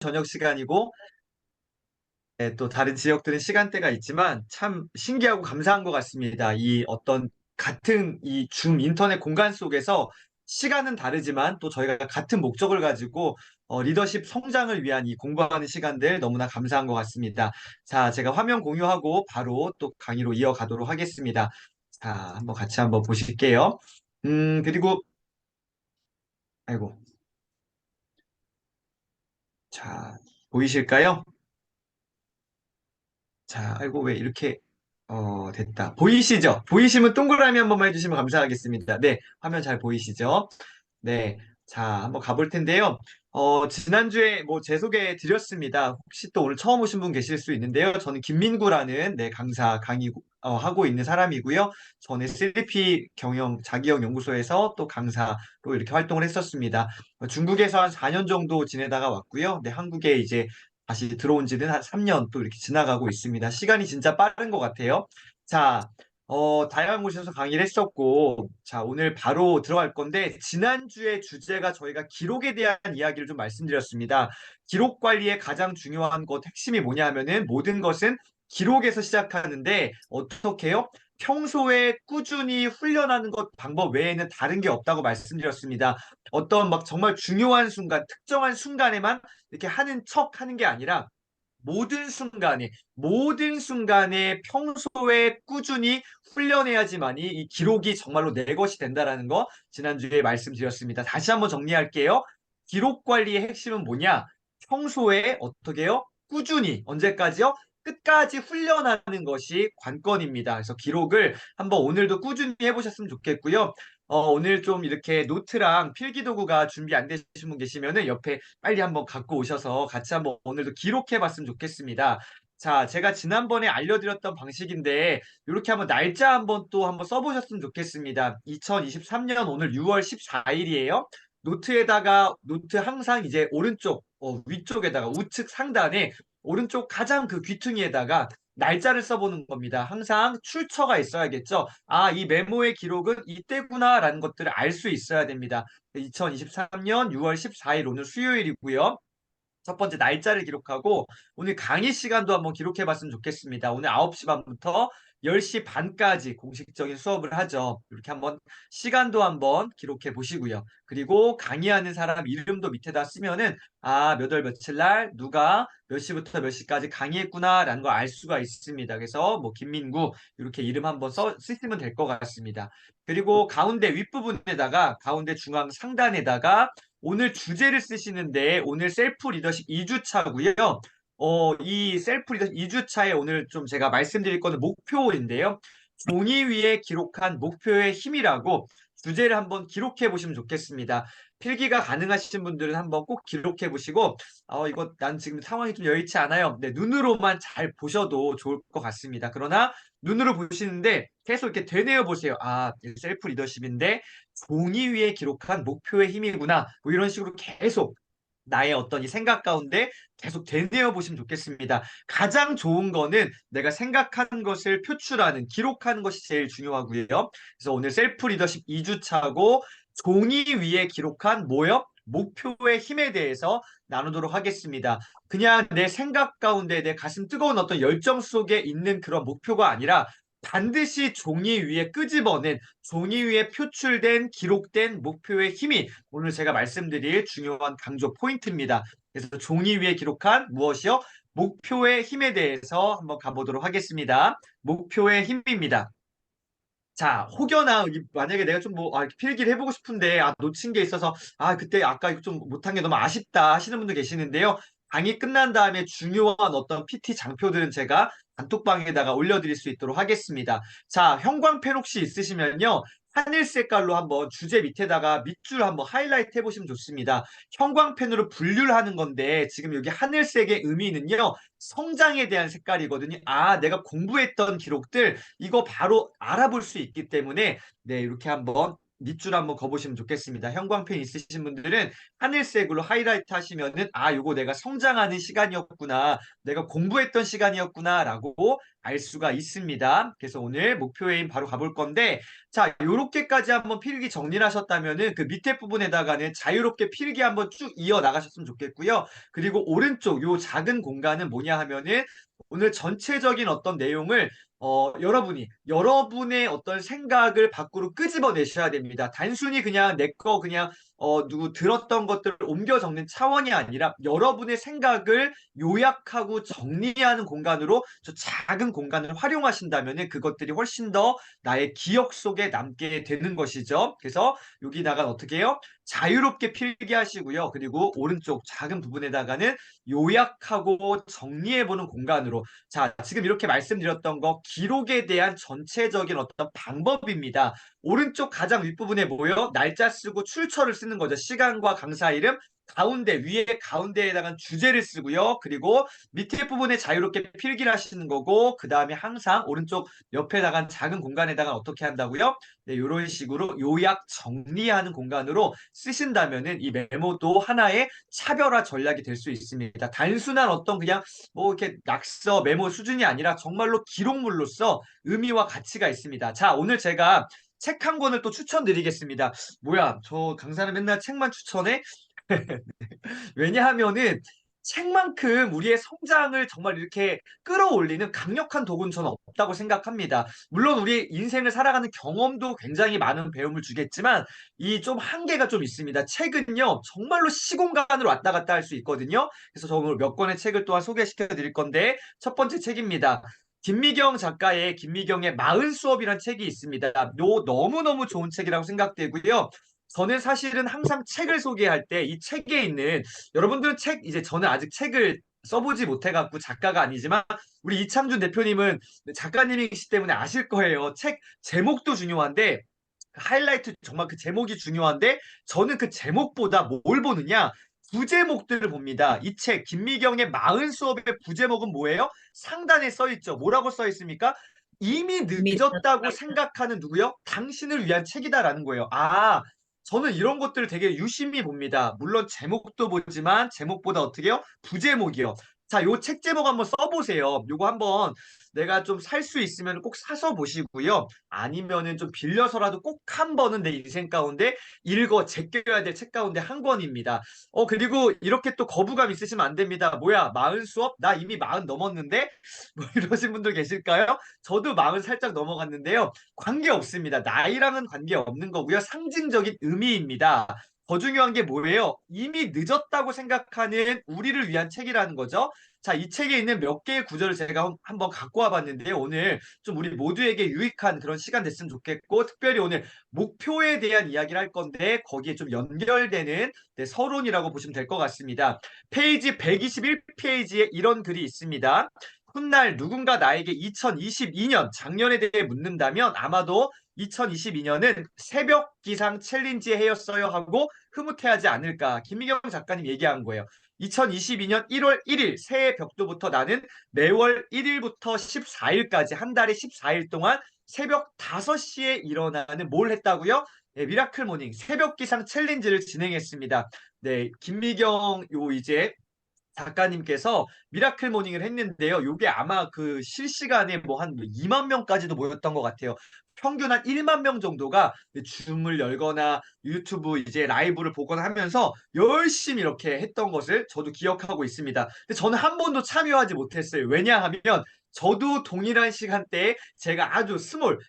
저녁 시간이고 네, 또 다른 지역들은 시간대가 있지만 참 신기하고 감사한 것 같습니다. 이 어떤 같은 이 줌 인터넷 공간 속에서 시간은 다르지만 또 저희가 같은 목적을 가지고 리더십 성장을 위한 이 공부하는 시간들 너무나 감사한 것 같습니다. 자, 제가 화면 공유하고 바로 또 강의로 이어가도록 하겠습니다. 자, 한번 같이 한번 보실게요. 그리고 아이고, 자, 보이실까요? 자, 아이고, 왜 이렇게, 됐다. 보이시죠? 보이시면 동그라미 한 번만 해주시면 감사하겠습니다. 네, 화면 잘 보이시죠? 네. 자, 한번 가볼 텐데요. 지난주에 뭐 제 소개 드렸습니다. 혹시 또 오늘 처음 오신 분 계실 수 있는데요. 저는 김민구라는 네, 강사 강의 하고 있는 사람이고요. 전에 3P 경영 자기영 연구소에서 또 강사로 이렇게 활동을 했었습니다. 중국에서 한 4년 정도 지내다가 왔고요. 네, 한국에 이제 다시 들어온 지는 한 3년 또 이렇게 지나가고 있습니다. 시간이 진짜 빠른 것 같아요. 자, 다양한 곳에서 강의를 했었고, 자, 오늘 바로 들어갈 건데, 지난주에 주제가 저희가 기록에 대한 이야기를 좀 말씀드렸습니다. 기록 관리의 가장 중요한 것, 핵심이 뭐냐 하면은 모든 것은 기록에서 시작하는데, 어떻게 해요? 평소에 꾸준히 훈련하는 것 방법 외에는 다른 게 없다고 말씀드렸습니다. 어떤 막 정말 중요한 순간, 특정한 순간에만 이렇게 하는 척 하는 게 아니라, 모든 순간에 평소에 꾸준히 훈련해야지만이 이 기록이 정말로 내 것이 된다라는 거 지난주에 말씀드렸습니다. 다시 한번 정리할게요. 기록 관리의 핵심은 뭐냐? 평소에 어떻게 해요? 꾸준히 언제까지요? 끝까지 훈련하는 것이 관건입니다. 그래서 기록을 한번 오늘도 꾸준히 해보셨으면 좋겠고요. 오늘 좀 이렇게 노트랑 필기도구가 준비 안 되신 분 계시면은 옆에 빨리 한번 갖고 오셔서 같이 한번 오늘도 기록해 봤으면 좋겠습니다. 자, 제가 지난번에 알려드렸던 방식인데, 이렇게 한번 날짜 한번 또 한번 써보셨으면 좋겠습니다. 2023년 오늘 6월 14일이에요. 노트 항상 이제 오른쪽, 위쪽에다가 우측 상단에 오른쪽 가장 그 귀퉁이에다가 날짜를 써보는 겁니다. 항상 출처가 있어야겠죠. 아, 이 메모의 기록은 이때구나라는 것들을 알 수 있어야 됩니다. 2023년 6월 14일 오늘 수요일이고요. 첫 번째 날짜를 기록하고 오늘 강의 시간도 한번 기록해 봤으면 좋겠습니다. 오늘 9시 반부터 10시 반까지 공식적인 수업을 하죠. 이렇게 한번 시간도 한번 기록해 보시고요. 그리고 강의하는 사람 이름도 밑에다 쓰면은 아, 몇 월 며칠 날 누가 몇 시부터 몇 시까지 강의했구나라는 걸 알 수가 있습니다. 그래서 뭐 김민구 이렇게 이름 한번 쓰시면 될 것 같습니다. 그리고 가운데 윗부분에다가 가운데 중앙 상단에다가 오늘 주제를 쓰시는데 오늘 셀프 리더십 2주차고요. 이 셀프 리더십 2주차에 오늘 좀 제가 말씀드릴 거는 목표인데요. 종이 위에 기록한 목표의 힘이라고 주제를 한번 기록해 보시면 좋겠습니다. 필기가 가능하신 분들은 한번 꼭 기록해 보시고 이거 난 지금 상황이 좀 여의치 않아요. 네, 눈으로만 잘 보셔도 좋을 것 같습니다. 그러나 눈으로 보시는데 계속 이렇게 되뇌어 보세요. 아, 셀프 리더십인데 종이 위에 기록한 목표의 힘이구나. 뭐 이런 식으로 계속 나의 어떤 이 생각 가운데 계속 되뇌어 보시면 좋겠습니다. 가장 좋은 거는 내가 생각하는 것을 표출하는, 기록하는 것이 제일 중요하고요. 그래서 오늘 셀프 리더십 2주차고 종이 위에 기록한 뭐요? 목표의 힘에 대해서 나누도록 하겠습니다. 그냥 내 생각 가운데 내 가슴 뜨거운 어떤 열정 속에 있는 그런 목표가 아니라 반드시 종이 위에 끄집어낸 종이 위에 표출된 기록된 목표의 힘이 오늘 제가 말씀드릴 중요한 강조 포인트입니다. 그래서 종이 위에 기록한 무엇이요? 목표의 힘에 대해서 한번 가보도록 하겠습니다. 목표의 힘입니다. 자, 혹여나 만약에 내가 좀 뭐 필기를 해보고 싶은데 놓친 게 있어서 그때 아까 이거 좀 못한 게 너무 아쉽다 하시는 분도 계시는데요. 강의 끝난 다음에 중요한 어떤 PT 장표들은 제가 단톡방에다가 올려드릴 수 있도록 하겠습니다. 자, 형광펜 혹시 있으시면요. 하늘 색깔로 한번 주제 밑에다가 밑줄 한번 하이라이트 해보시면 좋습니다. 형광펜으로 분류를 하는 건데 지금 여기 하늘색의 의미는요. 성장에 대한 색깔이거든요. 아, 내가 공부했던 기록들 이거 바로 알아볼 수 있기 때문에 네, 이렇게 한번 밑줄 한번 그어보시면 좋겠습니다. 형광펜 있으신 분들은 하늘색으로 하이라이트 하시면은 아, 요거 내가 성장하는 시간이었구나. 내가 공부했던 시간이었구나라고 알 수가 있습니다. 그래서 오늘 목표 회의 바로 가볼 건데 자, 요렇게까지 한번 필기 정리를 하셨다면은 그 밑에 부분에다가는 자유롭게 필기 한번 쭉 이어 나가셨으면 좋겠고요. 그리고 오른쪽 요 작은 공간은 뭐냐 하면은 오늘 전체적인 어떤 내용을 여러분의 어떤 생각을 밖으로 끄집어내셔야 됩니다. 단순히 그냥 내 거 그냥 누구 들었던 것들을 옮겨 적는 차원이 아니라 여러분의 생각을 요약하고 정리하는 공간으로 저 작은 공간을 활용하신다면 그것들이 훨씬 더 나의 기억 속에 남게 되는 것이죠. 그래서 여기다가 어떻게 해요? 자유롭게 필기하시고요. 그리고 오른쪽 작은 부분에다가는 요약하고 정리해보는 공간으로 자, 지금 이렇게 말씀드렸던 거 기록에 대한 전체적인 어떤 방법입니다. 오른쪽 가장 윗부분에 뭐예요? 날짜 쓰고 출처를 쓰는 거죠. 시간과 강사 이름, 가운데 위에 가운데에다가 주제를 쓰고요. 그리고 밑에 부분에 자유롭게 필기를 하시는 거고 그 다음에 항상 오른쪽 옆에다가 작은 공간에다가 어떻게 한다고요? 네, 이런 식으로 요약 정리하는 공간으로 쓰신다면은 이 메모도 하나의 차별화 전략이 될 수 있습니다. 단순한 어떤 그냥 뭐 이렇게 낙서 메모 수준이 아니라 정말로 기록물로서 의미와 가치가 있습니다. 자, 오늘 제가 책 한 권을 또 추천드리겠습니다. 뭐야, 저 강사는 맨날 책만 추천해? 왜냐하면은 책만큼 우리의 성장을 정말 이렇게 끌어올리는 강력한 도구는 저는 없다고 생각합니다. 물론 우리 인생을 살아가는 경험도 굉장히 많은 배움을 주겠지만 이 좀 한계가 좀 있습니다. 책은요, 정말로 시공간으로 왔다 갔다 할 수 있거든요. 그래서 저 오늘 몇 권의 책을 또한 소개시켜 드릴 건데 첫 번째 책입니다. 김미경 작가의 김미경의 마흔 수업이라는 책이 있습니다. 요 너무너무 좋은 책이라고 생각되고요. 저는 사실은 항상 책을 소개할 때 이 책에 있는 여러분들은 이제 저는 아직 책을 써보지 못해갖고 작가가 아니지만 우리 이창준 대표님은 작가님이시기 때문에 아실 거예요. 책 제목도 중요한데 하이라이트 정말 그 제목이 중요한데 저는 그 제목보다 뭘 보느냐 부제목들을 봅니다. 이 책 김미경의 마흔 수업의 부제목은 뭐예요? 상단에 써 있죠. 뭐라고 써 있습니까? 이미 늦었다고 생각하는 누구요? 당신을 위한 책이다라는 거예요. 아, 저는 이런 것들을 되게 유심히 봅니다. 물론 제목도 보지만 제목보다 어떻게 해요? 부제목이요. 자, 요 책 제목 한번 써보세요. 요거 한번 내가 좀 살 수 있으면 꼭 사서 보시고요. 아니면은 좀 빌려서라도 꼭 한 번은 내 인생 가운데 제껴야 될 책 가운데 한 권입니다. 그리고 이렇게 또 거부감 있으시면 안 됩니다. 뭐야, 마흔 수업? 나 이미 마흔 넘었는데? 뭐 이러신 분들 계실까요? 저도 마흔 살짝 넘어갔는데요. 관계 없습니다. 나이랑은 관계 없는 거고요. 상징적인 의미입니다. 더 중요한 게 뭐예요? 이미 늦었다고 생각하는 우리를 위한 책이라는 거죠. 자, 이 책에 있는 몇 개의 구절을 제가 한번 갖고 와봤는데요. 오늘 좀 우리 모두에게 유익한 그런 시간 됐으면 좋겠고, 특별히 오늘 목표에 대한 이야기를 할 건데, 거기에 좀 연결되는 네, 서론이라고 보시면 될 것 같습니다. 페이지 121페이지에 이런 글이 있습니다. 훗날 누군가 나에게 2022년, 작년에 대해 묻는다면 아마도 2022년은 새벽 기상 챌린지 해였어요 하고 흐뭇해하지 않을까. 김미경 작가님 얘기한 거예요. 2022년 1월 1일 새해 벽두부터 나는 매월 1일부터 14일까지 한 달에 14일 동안 새벽 5시에 일어나는 뭘 했다고요? 네, 미라클 모닝 새벽 기상 챌린지를 진행했습니다. 네, 김미경 이제 작가님께서 미라클 모닝을 했는데요. 요게 아마 그 실시간에 뭐 한 2만 명까지도 모였던 것 같아요. 평균 한 1만 명 정도가 줌을 열거나 유튜브 이제 라이브를 보거나 하면서 열심히 이렇게 했던 것을 저도 기억하고 있습니다. 근데 저는 한 번도 참여하지 못했어요. 왜냐하면 저도 동일한 시간대에 제가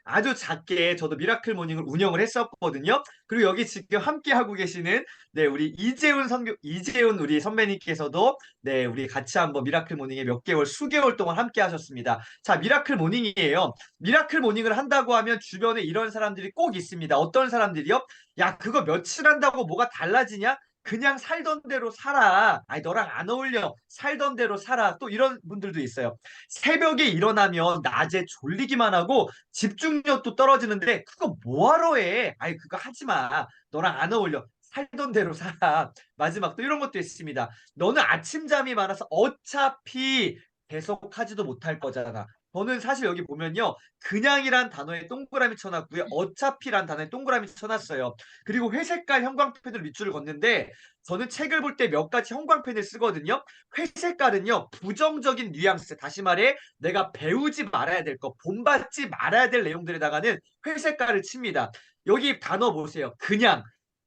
아주 작게 저도 미라클 모닝을 운영을 했었거든요. 그리고 여기 지금 함께 하고 계시는 네, 우리 이재훈 우리 선배님께서도 네, 우리 같이 한번 미라클 모닝에 수개월 동안 함께 하셨습니다. 자, 미라클 모닝이에요. 미라클 모닝을 한다고 하면 주변에 이런 사람들이 꼭 있습니다. 어떤 사람들이요? 야, 그거 며칠 한다고 뭐가 달라지냐? 그냥 살던 대로 살아. 아니, 너랑 안 어울려. 살던 대로 살아. 또 이런 분들도 있어요. 새벽에 일어나면 낮에 졸리기만 하고 집중력도 떨어지는데 그거 뭐하러 해? 아니, 그거 하지 마. 너랑 안 어울려. 살던 대로 살아. 마지막 또 이런 것도 있습니다. 너는 아침잠이 많아서 어차피 계속 하지도 못할 거잖아. 저는 사실 여기 보면요. 그냥이란 단어에 동그라미 쳐놨고요. 어차피란 단어에 동그라미 쳐놨어요. 그리고 회색깔 형광펜으로 밑줄을 걷는데 저는 책을 볼 때 몇 가지 형광펜을 쓰거든요. 회색깔은요. 부정적인 뉘앙스, 다시 말해 내가 배우지 말아야 될 것, 본받지 말아야 될 내용들에다가는 회색깔을 칩니다. 여기 단어 보세요. 그냥.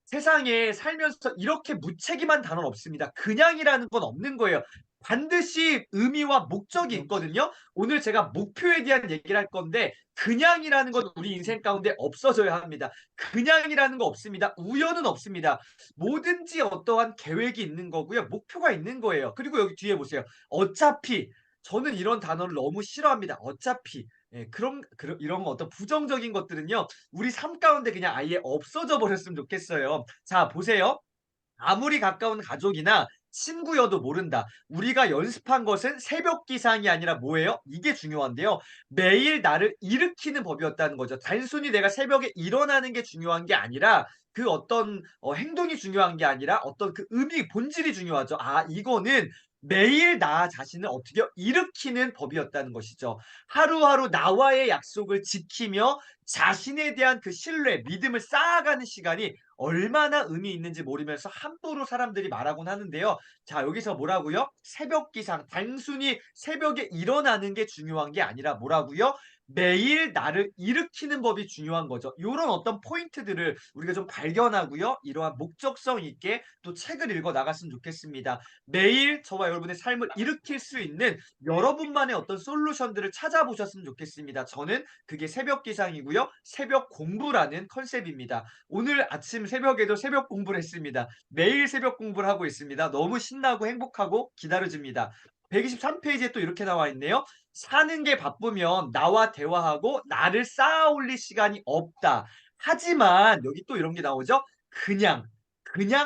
세상에 살면서 이렇게 무책임한 단어는 없습니다. 그냥이라는 건 없는 거예요. 반드시 의미와 목적이 있거든요. 오늘 제가 목표에 대한 얘기를 할 건데 그냥이라는 건 우리 인생 가운데 없어져야 합니다. 그냥이라는 거 없습니다. 우연은 없습니다. 뭐든지 어떠한 계획이 있는 거고요. 목표가 있는 거예요. 그리고 여기 뒤에 보세요. 어차피 저는 이런 단어를 너무 싫어합니다. 어차피. 예, 이런 어떤 부정적인 것들은요, 우리 삶 가운데 그냥 아예 없어져 버렸으면 좋겠어요. 자, 보세요. 아무리 가까운 가족이나 친구여도 모른다. 우리가 연습한 것은 새벽 기상이 아니라 뭐예요? 이게 중요한데요. 매일 나를 일으키는 법이었다는 거죠. 단순히 내가 새벽에 일어나는 게 중요한 게 아니라 그 어떤 행동이 중요한 게 아니라 어떤 그 의미, 본질이 중요하죠. 아, 이거는 매일 나 자신을 어떻게 일으키는 법이었다는 것이죠. 하루하루 나와의 약속을 지키며 자신에 대한 그 신뢰, 믿음을 쌓아가는 시간이 얼마나 의미 있는지 모르면서 함부로 사람들이 말하곤 하는데요. 자, 여기서 뭐라고요? 새벽 기상. 단순히 새벽에 일어나는 게 중요한 게 아니라 뭐라고요? 매일 나를 일으키는 법이 중요한 거죠. 요런 어떤 포인트들을 우리가 좀 발견하고요. 이러한 목적성 있게 또 책을 읽어 나갔으면 좋겠습니다. 매일 저와 여러분의 삶을 일으킬 수 있는 여러분만의 어떤 솔루션들을 찾아보셨으면 좋겠습니다. 저는 그게 새벽 기상이고요. 새벽 공부라는 컨셉입니다. 오늘 아침 새벽에도 새벽 공부를 했습니다. 매일 새벽 공부를 하고 있습니다. 너무 신나고 행복하고 기다려집니다. 123페이지에 또 이렇게 나와 있네요. 사는 게 바쁘면 나와 대화하고 나를 쌓아 올릴 시간이 없다. 하지만 여기 또 이런 게 나오죠. 그냥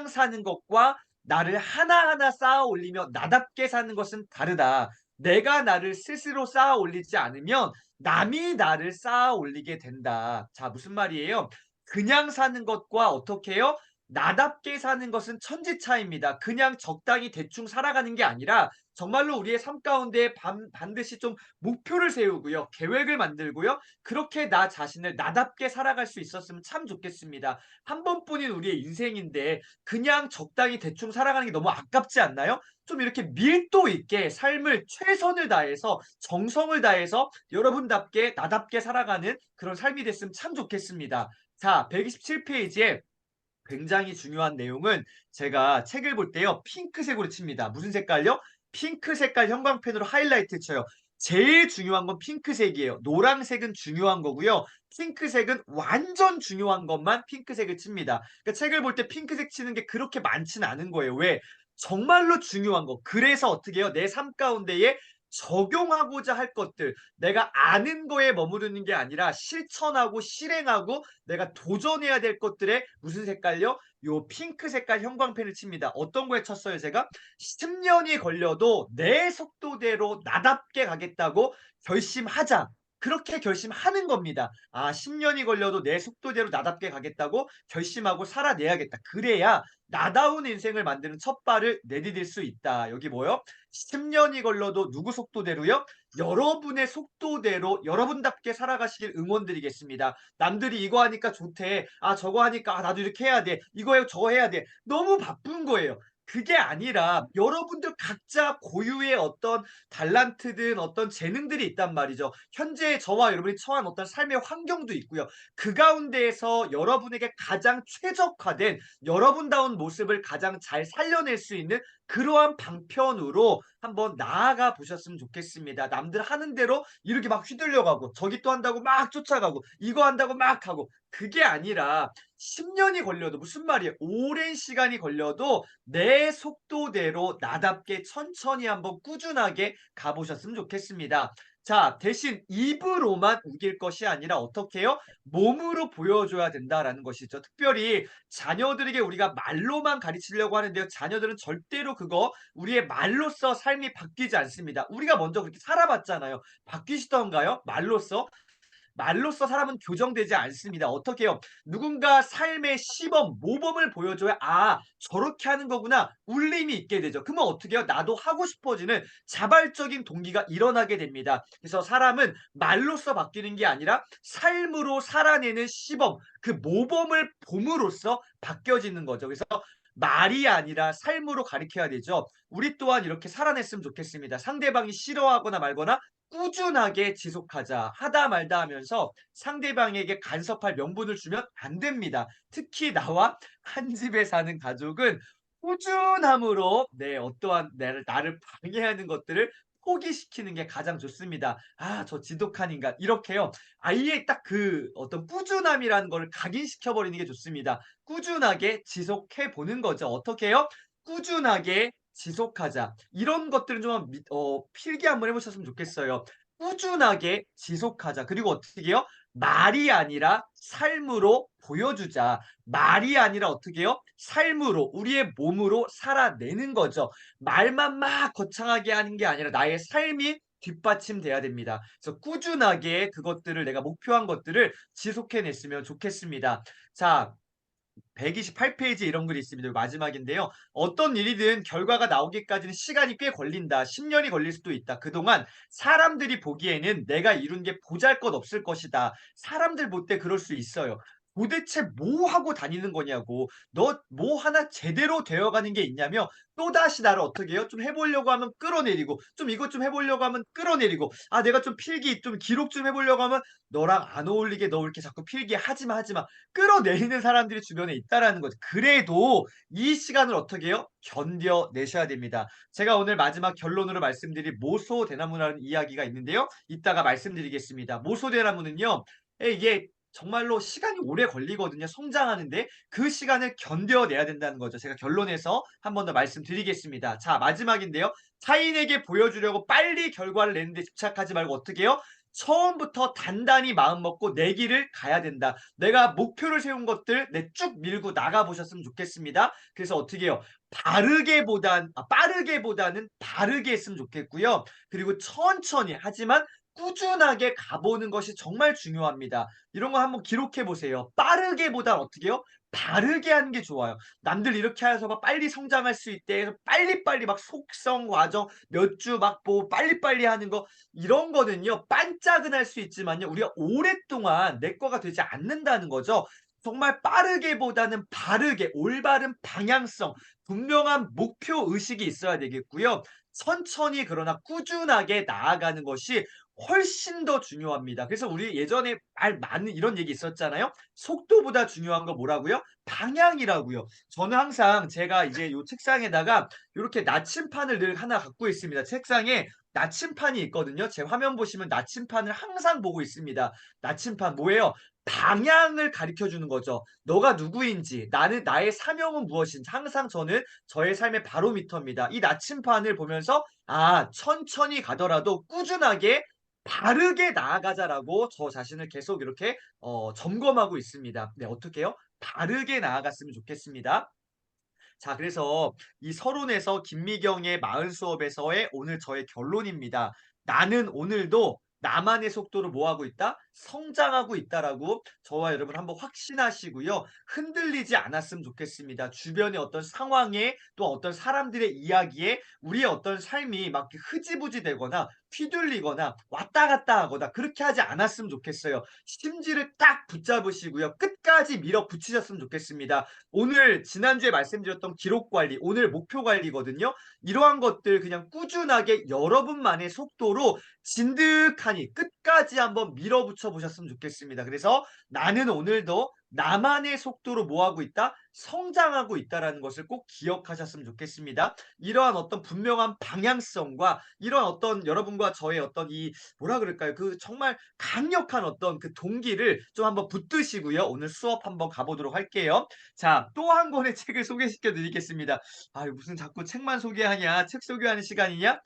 사는 것과 나를 하나하나 쌓아 올리며 나답게 사는 것은 다르다. 내가 나를 스스로 쌓아 올리지 않으면 남이 나를 쌓아 올리게 된다. 자, 무슨 말이에요? 그냥 사는 것과 어떻게 해요? 나답게 사는 것은 천지차이입니다. 그냥 적당히 대충 살아가는 게 아니라 정말로 우리의 삶 가운데 반드시 좀 목표를 세우고요. 계획을 만들고요. 그렇게 나 자신을 나답게 살아갈 수 있었으면 참 좋겠습니다. 한 번뿐인 우리의 인생인데 그냥 적당히 대충 살아가는 게 너무 아깝지 않나요? 좀 이렇게 밀도 있게 삶을 최선을 다해서 정성을 다해서 여러분답게 나답게 살아가는 그런 삶이 됐으면 참 좋겠습니다. 자, 127페이지에 굉장히 중요한 내용은 제가 책을 볼 때요. 핑크색으로 칩니다. 무슨 색깔요? 핑크 색깔 형광펜으로 하이라이트 쳐요. 제일 중요한 건 핑크색이에요. 노란색은 중요한 거고요. 핑크색은 완전 중요한 것만 핑크색을 칩니다. 그러니까 책을 볼 때 핑크색 치는 게 그렇게 많지는 않은 거예요. 왜? 정말로 중요한 거. 그래서 어떻게 해요? 내 삶 가운데에 적용하고자 할 것들, 내가 아는 거에 머무르는 게 아니라 실천하고 실행하고 내가 도전해야 될 것들에 무슨 색깔요? 요 핑크 색깔 형광펜을 칩니다. 어떤 거에 쳤어요, 제가? 10년이 걸려도 내 속도대로 나답게 가겠다고 결심하자. 그렇게 결심하는 겁니다. 아, 10년이 걸려도 내 속도대로 나답게 가겠다고 결심하고 살아내야겠다. 그래야 나다운 인생을 만드는 첫 발을 내디딜 수 있다. 여기 뭐요? 10년이 걸려도 누구 속도대로요? 여러분의 속도대로 여러분답게 살아가시길 응원드리겠습니다. 남들이 이거 하니까 좋대. 아, 저거 하니까 아, 나도 이렇게 해야 돼. 이거 해, 저거 해야 돼. 너무 바쁜 거예요. 그게 아니라 여러분들 각자 고유의 어떤 달란트든 어떤 재능들이 있단 말이죠. 현재 저와 여러분이 처한 어떤 삶의 환경도 있고요. 그 가운데에서 여러분에게 가장 최적화된 여러분다운 모습을 가장 잘 살려낼 수 있는 그러한 방편으로 한번 나아가 보셨으면 좋겠습니다. 남들 하는 대로 이렇게 막 휘둘려가고 저기 또 한다고 막 쫓아가고 이거 한다고 막 하고 그게 아니라 10년이 걸려도 무슨 말이에요? 오랜 시간이 걸려도 내 속도대로 나답게 천천히 한번 꾸준하게 가보셨으면 좋겠습니다. 자, 대신 입으로만 우길 것이 아니라 어떻게 해요? 몸으로 보여줘야 된다라는 것이죠. 특별히 자녀들에게 우리가 말로만 가르치려고 하는데요. 자녀들은 절대로 그거 우리의 말로써 삶이 바뀌지 않습니다. 우리가 먼저 그렇게 살아봤잖아요. 바뀌시던가요? 말로써? 말로써 사람은 교정되지 않습니다. 어떻게 해요? 누군가 삶의 시범, 모범을 보여줘야 아 저렇게 하는 거구나 울림이 있게 되죠. 그러면 어떻게 해요? 나도 하고 싶어지는 자발적인 동기가 일어나게 됩니다. 그래서 사람은 말로써 바뀌는 게 아니라 삶으로 살아내는 시범, 그 모범을 봄으로써 바뀌어지는 거죠. 그래서 말이 아니라 삶으로 가리켜야 되죠. 우리 또한 이렇게 살아냈으면 좋겠습니다. 상대방이 싫어하거나 말거나 꾸준하게 지속하자. 하다 말다 하면서 상대방에게 간섭할 명분을 주면 안 됩니다. 특히 나와 한 집에 사는 가족은 꾸준함으로 어떠한 나를 방해하는 것들을 포기시키는 게 가장 좋습니다. '아 저 지독한 인간.' 이렇게요. 아예 딱 그 어떤 꾸준함이라는 거를 각인시켜 버리는 게 좋습니다. 꾸준하게 지속해 보는 거죠. 어떻게 해요? 꾸준하게 지속하자. 이런 것들은 좀 필기 한번 해 보셨으면 좋겠어요. 꾸준하게 지속하자. 그리고 어떻게 해요? 말이 아니라 삶으로 보여주자. 말이 아니라 어떻게 해요? 삶으로 우리의 몸으로 살아내는 거죠. 말만 막 거창하게 하는 게 아니라 나의 삶이 뒷받침돼야 됩니다. 그래서 꾸준하게 그것들을 내가 목표한 것들을 지속해 냈으면 좋겠습니다. 자 128페이지 이런 글이 있습니다. 마지막인데요. 어떤 일이든 결과가 나오기까지는 시간이 꽤 걸린다. 10년이 걸릴 수도 있다. 그동안 사람들이 보기에는 내가 이룬 게 보잘것없을 것이다. 사람들 볼 때 그럴 수 있어요. 도대체 뭐 하고 다니는 거냐고. 너 뭐 하나 제대로 되어가는 게 있냐며 또다시 나를 어떻게 해요? 좀 해보려고 하면 끌어내리고 좀 이것 좀 해보려고 하면 끌어내리고 아 내가 좀 필기 좀 기록 좀 해보려고 하면 너랑 안 어울리게 너 이렇게 자꾸 필기 하지마 하지마 끌어내리는 사람들이 주변에 있다라는 거죠. 그래도 이 시간을 어떻게 해요? 견뎌내셔야 됩니다. 제가 오늘 마지막 결론으로 말씀드릴 모소대나무라는 이야기가 있는데요. 이따가 말씀드리겠습니다. 모소대나무는요. 이게 정말로 시간이 오래 걸리거든요. 성장하는데 그 시간을 견뎌내야 된다는 거죠. 제가 결론에서 한 번 더 말씀드리겠습니다. 자 마지막인데요. 타인에게 보여주려고 빨리 결과를 내는데 집착하지 말고 어떻게 해요? 처음부터 단단히 마음먹고 내 길을 가야 된다. 내가 목표를 세운 것들 쭉 밀고 나가 보셨으면 좋겠습니다. 그래서 어떻게 해요? 빠르게보다는 바르게 했으면 좋겠고요. 그리고 천천히 하지만 꾸준하게 가보는 것이 정말 중요합니다. 이런 거 한번 기록해 보세요. 빠르게보단 어떻게 해요? 바르게 하는 게 좋아요. 남들 이렇게 해서 막 빨리 성장할 수 있대. 해서 빨리빨리 막 속성 과정 몇 주 막 뭐 빨리빨리 하는 거 이런 거는요. 반짝은 할 수 있지만요. 우리가 오랫동안 내 거가 되지 않는다는 거죠. 정말 빠르게보다는 바르게 올바른 방향성, 분명한 목표 의식이 있어야 되겠고요. 천천히 그러나 꾸준하게 나아가는 것이 훨씬 더 중요합니다. 그래서 우리 예전에 말 많은 이런 얘기 있었잖아요. 속도보다 중요한 거 뭐라고요? 방향이라고요. 저는 항상 제가 이제 요 책상에다가 요렇게 나침판을 늘 하나 갖고 있습니다. 책상에 나침판이 있거든요. 제 화면 보시면 나침판을 항상 보고 있습니다. 나침판 뭐예요? 방향을 가르쳐 주는 거죠. 너가 누구인지, 나는 나의 사명은 무엇인지 항상 저는 저의 삶의 바로미터입니다. 이 나침판을 보면서 아, 천천히 가더라도 꾸준하게 바르게 나아가자라고 저 자신을 계속 이렇게 점검하고 있습니다. 네, 어떻게 해요? 바르게 나아갔으면 좋겠습니다. 자, 그래서 이 서론에서 김미경의 마을 수업에서의 오늘 저의 결론입니다. 나는 오늘도 나만의 속도로 뭐 하고 있다? 성장하고 있다라고 저와 여러분 한번 확신하시고요. 흔들리지 않았으면 좋겠습니다. 주변의 어떤 상황에 또 어떤 사람들의 이야기에 우리의 어떤 삶이 막 이렇게 흐지부지 되거나 휘둘리거나 왔다 갔다 하거나 그렇게 하지 않았으면 좋겠어요. 심지를 딱 붙잡으시고요. 끝까지 밀어붙이셨으면 좋겠습니다. 오늘 지난주에 말씀드렸던 기록 관리, 오늘 목표 관리거든요. 이러한 것들 그냥 꾸준하게 여러분만의 속도로 진득하니 끝까지 한번 밀어붙여 보셨으면 좋겠습니다. 그래서 나는 오늘도 나만의 속도로 뭐 하고 있다? 성장하고 있다라는 것을 꼭 기억하셨으면 좋겠습니다. 이러한 어떤 분명한 방향성과 이러한 어떤 여러분과 저의 어떤 이 뭐라 그럴까요? 그 정말 강력한 어떤 그 동기를 좀 한번 붙드시고요. 오늘 수업 한번 가보도록 할게요. 자, 또 한 권의 책을 소개시켜 드리겠습니다. 아, 무슨 자꾸 책만 소개하냐? 책 소개하는 시간이냐?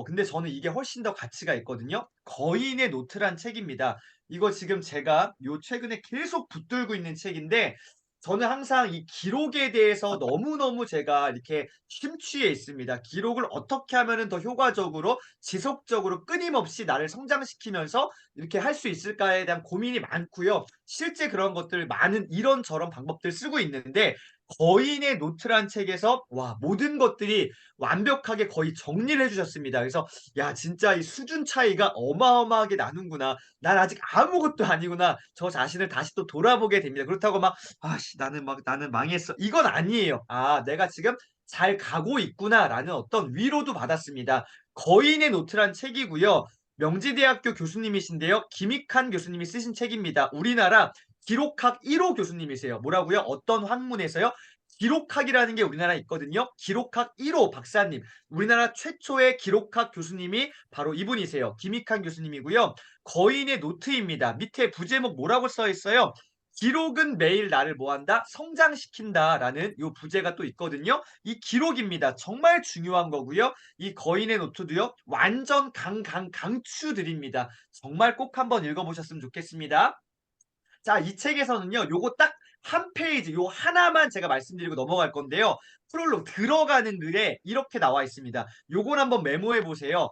근데 저는 이게 훨씬 더 가치가 있거든요. 거인의 노트란 책입니다. 이거 지금 제가 요 최근에 계속 붙들고 있는 책인데 저는 항상 이 기록에 대해서 너무너무 제가 이렇게 심취해 있습니다. 기록을 어떻게 하면은 더 효과적으로 지속적으로 끊임없이 나를 성장시키면서 이렇게 할 수 있을까에 대한 고민이 많고요. 실제 그런 것들 많은 이런저런 방법들 쓰고 있는데 거인의 노트란 책에서 와 모든 것들이 완벽하게 거의 정리를 해 주셨습니다. 그래서 '야 진짜 이 수준 차이가 어마어마하게 나는구나. 난 아직 아무것도 아니구나.' 저 자신을 다시 또 돌아보게 됩니다. 그렇다고 막 '아씨 나는 망했어.' 이건 아니에요. '아 내가 지금 잘 가고 있구나.'라는 어떤 위로도 받았습니다. 거인의 노트란 책이고요. 명지대학교 교수님이신데요. 김익환 교수님이 쓰신 책입니다. 우리나라 기록학 1호 교수님이세요. 뭐라고요? 어떤 학문에서요? 기록학이라는 게 우리나라에 있거든요. 기록학 1호 박사님. 우리나라 최초의 기록학 교수님이 바로 이분이세요. 김익환 교수님이고요. 거인의 노트입니다. 밑에 부제목 뭐라고 써 있어요? 기록은 매일 나를 뭐한다? 성장시킨다라는 요 부제가 또 있거든요. 이 기록입니다. 정말 중요한 거고요. 이 거인의 노트도요. 완전 강추드립니다. 정말 꼭 한번 읽어보셨으면 좋겠습니다. 자, 이 책에서는요. 요거 딱 한 페이지 요 하나만 제가 말씀드리고 넘어갈 건데요. 프롤로그 들어가는 글에 이렇게 나와 있습니다. 요걸 한번 메모해 보세요.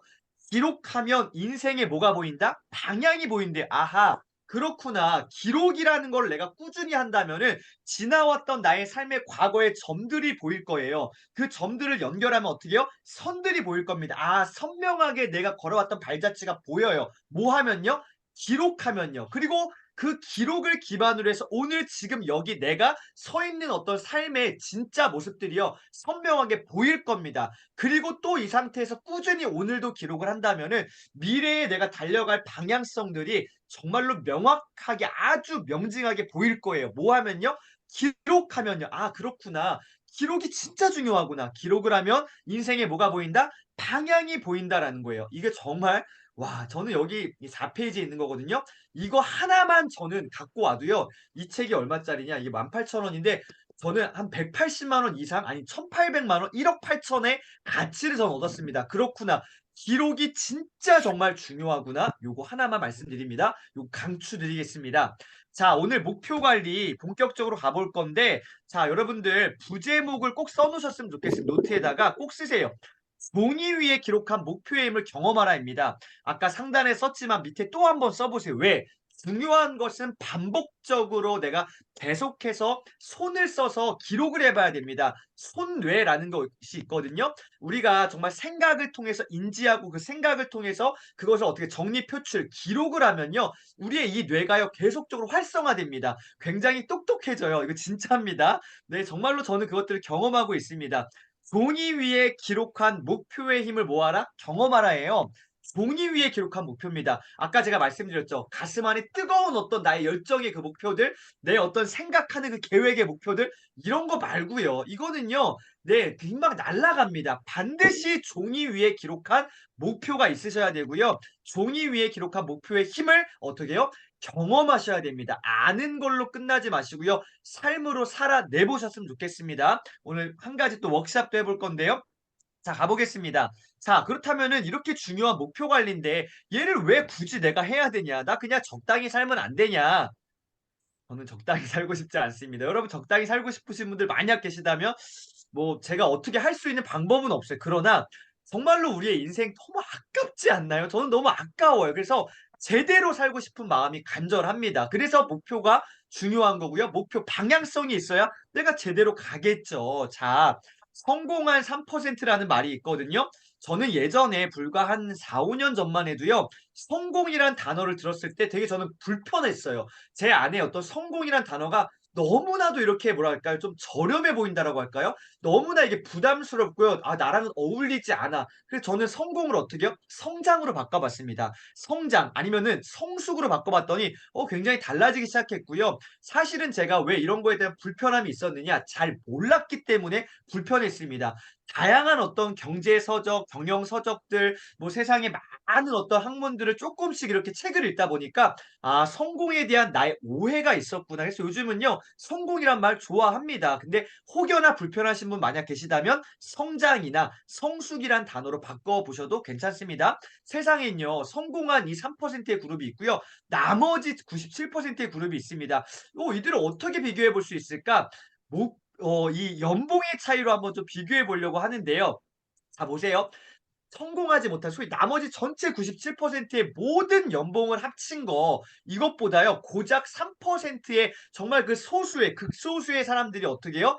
기록하면 인생에 뭐가 보인다? 방향이 보인대. 아하. 그렇구나. 기록이라는 걸 내가 꾸준히 한다면은 지나왔던 나의 삶의 과거의 점들이 보일 거예요. 그 점들을 연결하면 어떻게 해요? 선들이 보일 겁니다. 아, 선명하게 내가 걸어왔던 발자취가 보여요. 뭐 하면요? 기록하면요. 그리고 그 기록을 기반으로 해서 오늘 지금 여기 내가 서 있는 어떤 삶의 진짜 모습들이요. 선명하게 보일 겁니다. 그리고 또 이 상태에서 꾸준히 오늘도 기록을 한다면은 미래에 내가 달려갈 방향성들이 정말로 명확하게 아주 명징하게 보일 거예요. 뭐 하면요? 기록하면요. 아, 그렇구나. 기록이 진짜 중요하구나. 기록을 하면 인생에 뭐가 보인다? 방향이 보인다라는 거예요. 이게 정말 와, 저는 여기 이 4페이지에 있는 거거든요. 이거 하나만 저는 갖고 와도요. 이 책이 얼마짜리냐? 이게 18,000원인데 저는 한 180만 원 이상 아니 1,800만 원, 1억 8천의 가치를 저는 얻었습니다. 그렇구나. 기록이 진짜 정말 중요하구나. 요거 하나만 말씀드립니다. 요거 강추드리겠습니다. 자, 오늘 목표 관리 본격적으로 가볼 건데 자, 여러분들 부제목을 꼭 써 놓으셨으면 좋겠습니다. 노트에다가 꼭 쓰세요. 종이 위에 기록한 목표의 힘을 경험하라입니다. 아까 상단에 썼지만 밑에 또 한 번 써보세요. 왜? 중요한 것은 반복적으로 내가 계속해서 손을 써서 기록을 해봐야 됩니다. 손뇌라는 것이 있거든요. 우리가 정말 생각을 통해서 인지하고 그 생각을 통해서 그것을 어떻게 정리, 표출, 기록을 하면요. 우리의 이 뇌가요 계속적으로 활성화됩니다. 굉장히 똑똑해져요. 이거 진짜입니다. 네, 정말로 저는 그것들을 경험하고 있습니다. 종이 위에 기록한 목표의 힘을 모아라, 경험하라예요. 종이 위에 기록한 목표입니다. 아까 제가 말씀드렸죠. 가슴 안에 뜨거운 어떤 나의 열정의 그 목표들, 내 어떤 생각하는 그 계획의 목표들, 이런 거 말고요. 이거는요, 네, 금방 날아갑니다. 반드시 종이 위에 기록한 목표가 있으셔야 되고요. 종이 위에 기록한 목표의 힘을 어떻게 해요? 경험하셔야 됩니다. 아는 걸로 끝나지 마시고요. 삶으로 살아내 보셨으면 좋겠습니다. 오늘 한 가지 또 워크샵도 해볼 건데요. 자, 가보겠습니다. 자, 그렇다면은 이렇게 중요한 목표 관리인데 얘를 왜 굳이 내가 해야 되냐? 나 그냥 적당히 살면 안 되냐? 저는 적당히 살고 싶지 않습니다. 여러분 적당히 살고 싶으신 분들 만약 계시다면 뭐 제가 어떻게 할 수 있는 방법은 없어요. 그러나 정말로 우리의 인생 너무 아깝지 않나요? 저는 너무 아까워요. 그래서 제대로 살고 싶은 마음이 간절합니다. 그래서 목표가 중요한 거고요. 목표 방향성이 있어야 내가 제대로 가겠죠. 자, 성공한 3%라는 말이 있거든요. 저는 예전에 불과 한 4-5년 전만 해도요. 성공이란 단어를 들었을 때 되게 저는 불편했어요. 제 안에 어떤 성공이란 단어가 너무나도 이렇게 뭐랄까요? 좀 저렴해 보인다라고 할까요? 너무나 이게 부담스럽고요. 아, 나랑은 어울리지 않아. 그래서 저는 성공을 어떻게 요? 성장으로 바꿔봤습니다. 성장 아니면은 성숙으로 바꿔봤더니 굉장히 달라지기 시작했고요. 사실은 제가 왜 이런 거에 대한 불편함이 있었느냐? 잘 몰랐기 때문에 불편했습니다. 다양한 어떤 경제 서적, 경영 서적들, 뭐 세상에 많은 어떤 학문들을 조금씩 이렇게 책을 읽다 보니까 아, 성공에 대한 나의 오해가 있었구나. 그래서 요즘은요. 성공이란 말 좋아합니다. 근데 혹여나 불편하신 분 만약 계시다면 성장이나 성숙이란 단어로 바꿔보셔도 괜찮습니다. 세상엔요, 성공한 이 3%의 그룹이 있고요. 나머지 97%의 그룹이 있습니다. 이들을 어떻게 비교해 볼 수 있을까? 이 연봉의 차이로 한번 좀 비교해 보려고 하는데요. 자, 보세요. 성공하지 못한 소위 나머지 전체 97%의 모든 연봉을 합친 거 이것보다요 고작 3%의 정말 그 소수의 극소수의 사람들이 어떻게 해요?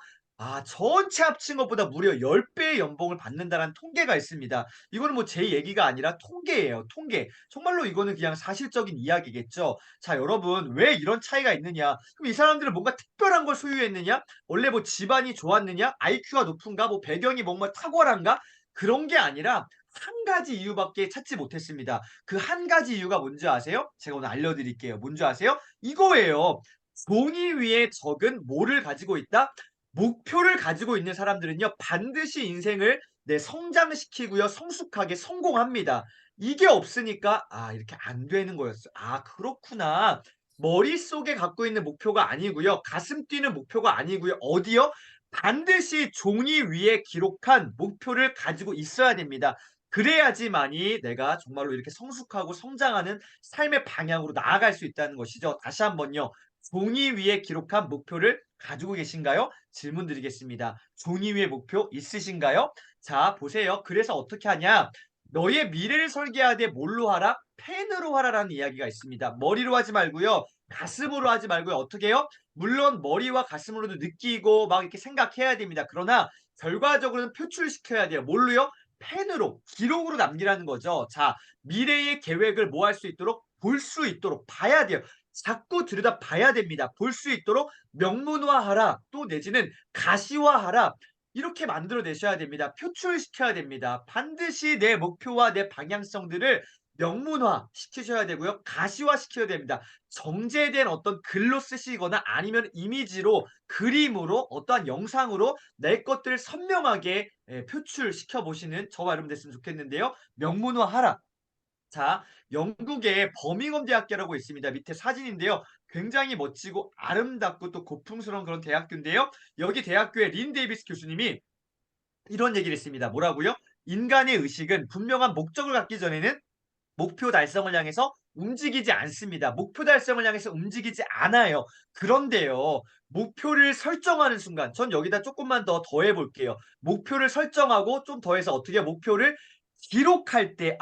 전체 합친 것보다 무려 10배의 연봉을 받는다는 통계가 있습니다. 이거는 뭐 제 얘기가 아니라 통계예요. 통계. 정말로 이거는 그냥 사실적인 이야기겠죠. 자, 여러분 왜 이런 차이가 있느냐? 그럼 이 사람들은 뭔가 특별한 걸 소유했느냐? 원래 뭐 집안이 좋았느냐? IQ가 높은가? 뭐 배경이 뭔가 탁월한가? 그런 게 아니라 한 가지 이유밖에 찾지 못했습니다. 그 한 가지 이유가 뭔지 아세요? 제가 오늘 알려드릴게요. 뭔지 아세요? 이거예요. 종이 위에 적은 뭐를 가지고 있다? 목표를 가지고 있는 사람들은요, 반드시 인생을 성장시키고요, 성숙하게 성공합니다. 이게 없으니까, 이렇게 안 되는 거였어요. 그렇구나. 머릿속에 갖고 있는 목표가 아니고요, 가슴 뛰는 목표가 아니고요, 어디요? 반드시 종이 위에 기록한 목표를 가지고 있어야 됩니다. 그래야지만이 내가 정말로 이렇게 성숙하고 성장하는 삶의 방향으로 나아갈 수 있다는 것이죠. 다시 한번요. 종이 위에 기록한 목표를 가지고 계신가요? 질문 드리겠습니다. 종이 위에 목표 있으신가요? 자, 보세요. 그래서 어떻게 하냐? 너의 미래를 설계하되 뭘로 하라? 펜으로 하라라는 이야기가 있습니다. 머리로 하지 말고요. 가슴으로 하지 말고요. 어떻게 해요? 물론 머리와 가슴으로도 느끼고 막 이렇게 생각해야 됩니다. 그러나 결과적으로는 표출시켜야 돼요. 뭘로요? 펜으로, 기록으로 남기라는 거죠. 자, 미래의 계획을 뭐 할 수 있도록? 볼 수 있도록 봐야 돼요. 자꾸 들여다 봐야 됩니다. 볼 수 있도록 명문화하라, 또 내지는 가시화하라. 이렇게 만들어내셔야 됩니다. 표출시켜야 됩니다. 반드시 내 목표와 내 방향성들을 명문화 시키셔야 되고요. 가시화 시켜야 됩니다. 정제된 어떤 글로 쓰시거나 아니면 이미지로, 그림으로, 어떠한 영상으로 내 것들을 선명하게 표출시켜 보시는 저와 여러분 됐으면 좋겠는데요. 명문화하라. 자, 영국의 버밍엄 대학교라고 있습니다. 밑에 사진인데요. 굉장히 멋지고 아름답고 또 고풍스러운 그런 대학교인데요. 여기 대학교의 린 데이비스 교수님이 이런 얘기를 했습니다. 뭐라고요? 인간의 의식은 분명한 목적을 갖기 전에는 목표 달성을 향해서 움직이지 않습니다. 목표 달성을 향해서 움직이지 않아요. 그런데요, 목표를 설정하는 순간, 전 여기다 조금만 더 더해 볼게요. 목표를 설정하고 좀 더해서 어떻게 목표를 기록할 때,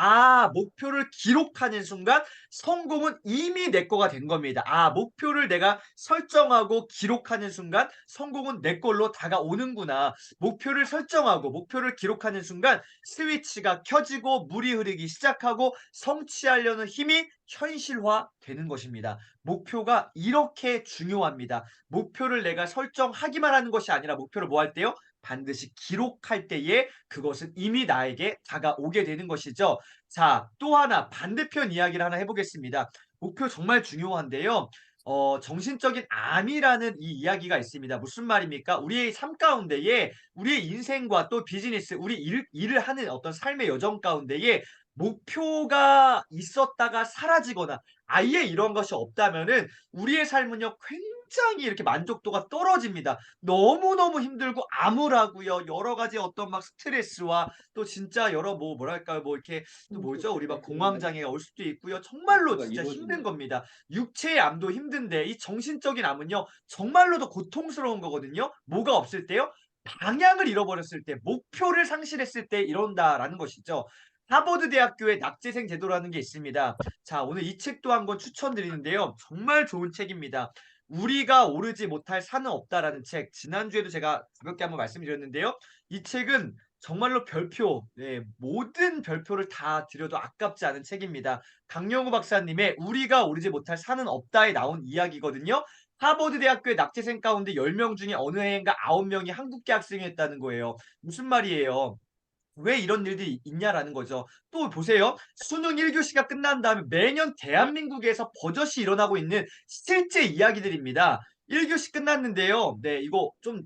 목표를 기록하는 순간 성공은 이미 내 거가 된 겁니다. 목표를 내가 설정하고 기록하는 순간 성공은 내 걸로 다가오는구나. 목표를 설정하고 목표를 기록하는 순간 스위치가 켜지고 물이 흐르기 시작하고 성취하려는 힘이 현실화되는 것입니다. 목표가 이렇게 중요합니다. 목표를 내가 설정하기만 하는 것이 아니라 목표를 뭐 할 때요? 반드시 기록할 때에 그것은 이미 나에게 다가오게 되는 것이죠. 자, 또 하나 반대편 이야기를 하나 해보겠습니다. 목표 정말 중요한데요. 정신적인 암이라는 이 이야기가 있습니다. 무슨 말입니까? 우리의 삶 가운데에 우리의 인생과 또 비즈니스, 우리 일을 하는 어떤 삶의 여정 가운데에 목표가 있었다가 사라지거나 아예 이런 것이 없다면은 우리의 삶은요 굉장히 이렇게 만족도가 떨어집니다. 너무너무 힘들고 암울하고요. 여러 가지 어떤 막 스트레스와 또 진짜 여러 뭐랄까요? 뭐 이렇게 또 뭐죠? 우리 막 공황 장애가 올 수도 있고요. 정말로 진짜 힘든 겁니다. 육체의 암도 힘든데 이 정신적인 암은요. 정말로 더 고통스러운 거거든요. 뭐가 없을 때요? 방향을 잃어버렸을 때, 목표를 상실했을 때 이런다라는 것이죠. 하버드 대학교의 낙제생 제도라는 게 있습니다. 자, 오늘 이 책도 한권 추천드리는데요. 정말 좋은 책입니다. 우리가 오르지 못할 산은 없다라는 책. 지난주에도 제가 가볍게 한번 말씀드렸는데요. 이 책은 정말로 별표, 모든 별표를 다 드려도 아깝지 않은 책입니다. 강영우 박사님의 우리가 오르지 못할 산은 없다에 나온 이야기거든요. 하버드 대학교의 낙제생 가운데 10명 중에 어느 해인가 9명이 한국계 학생이었다는 거예요. 무슨 말이에요? 왜 이런 일들이 있냐라는 거죠. 또 보세요. 수능 1교시가 끝난 다음에 매년 대한민국에서 버젓이 일어나고 있는 실제 이야기들입니다. 1교시 끝났는데요. 네, 이거 좀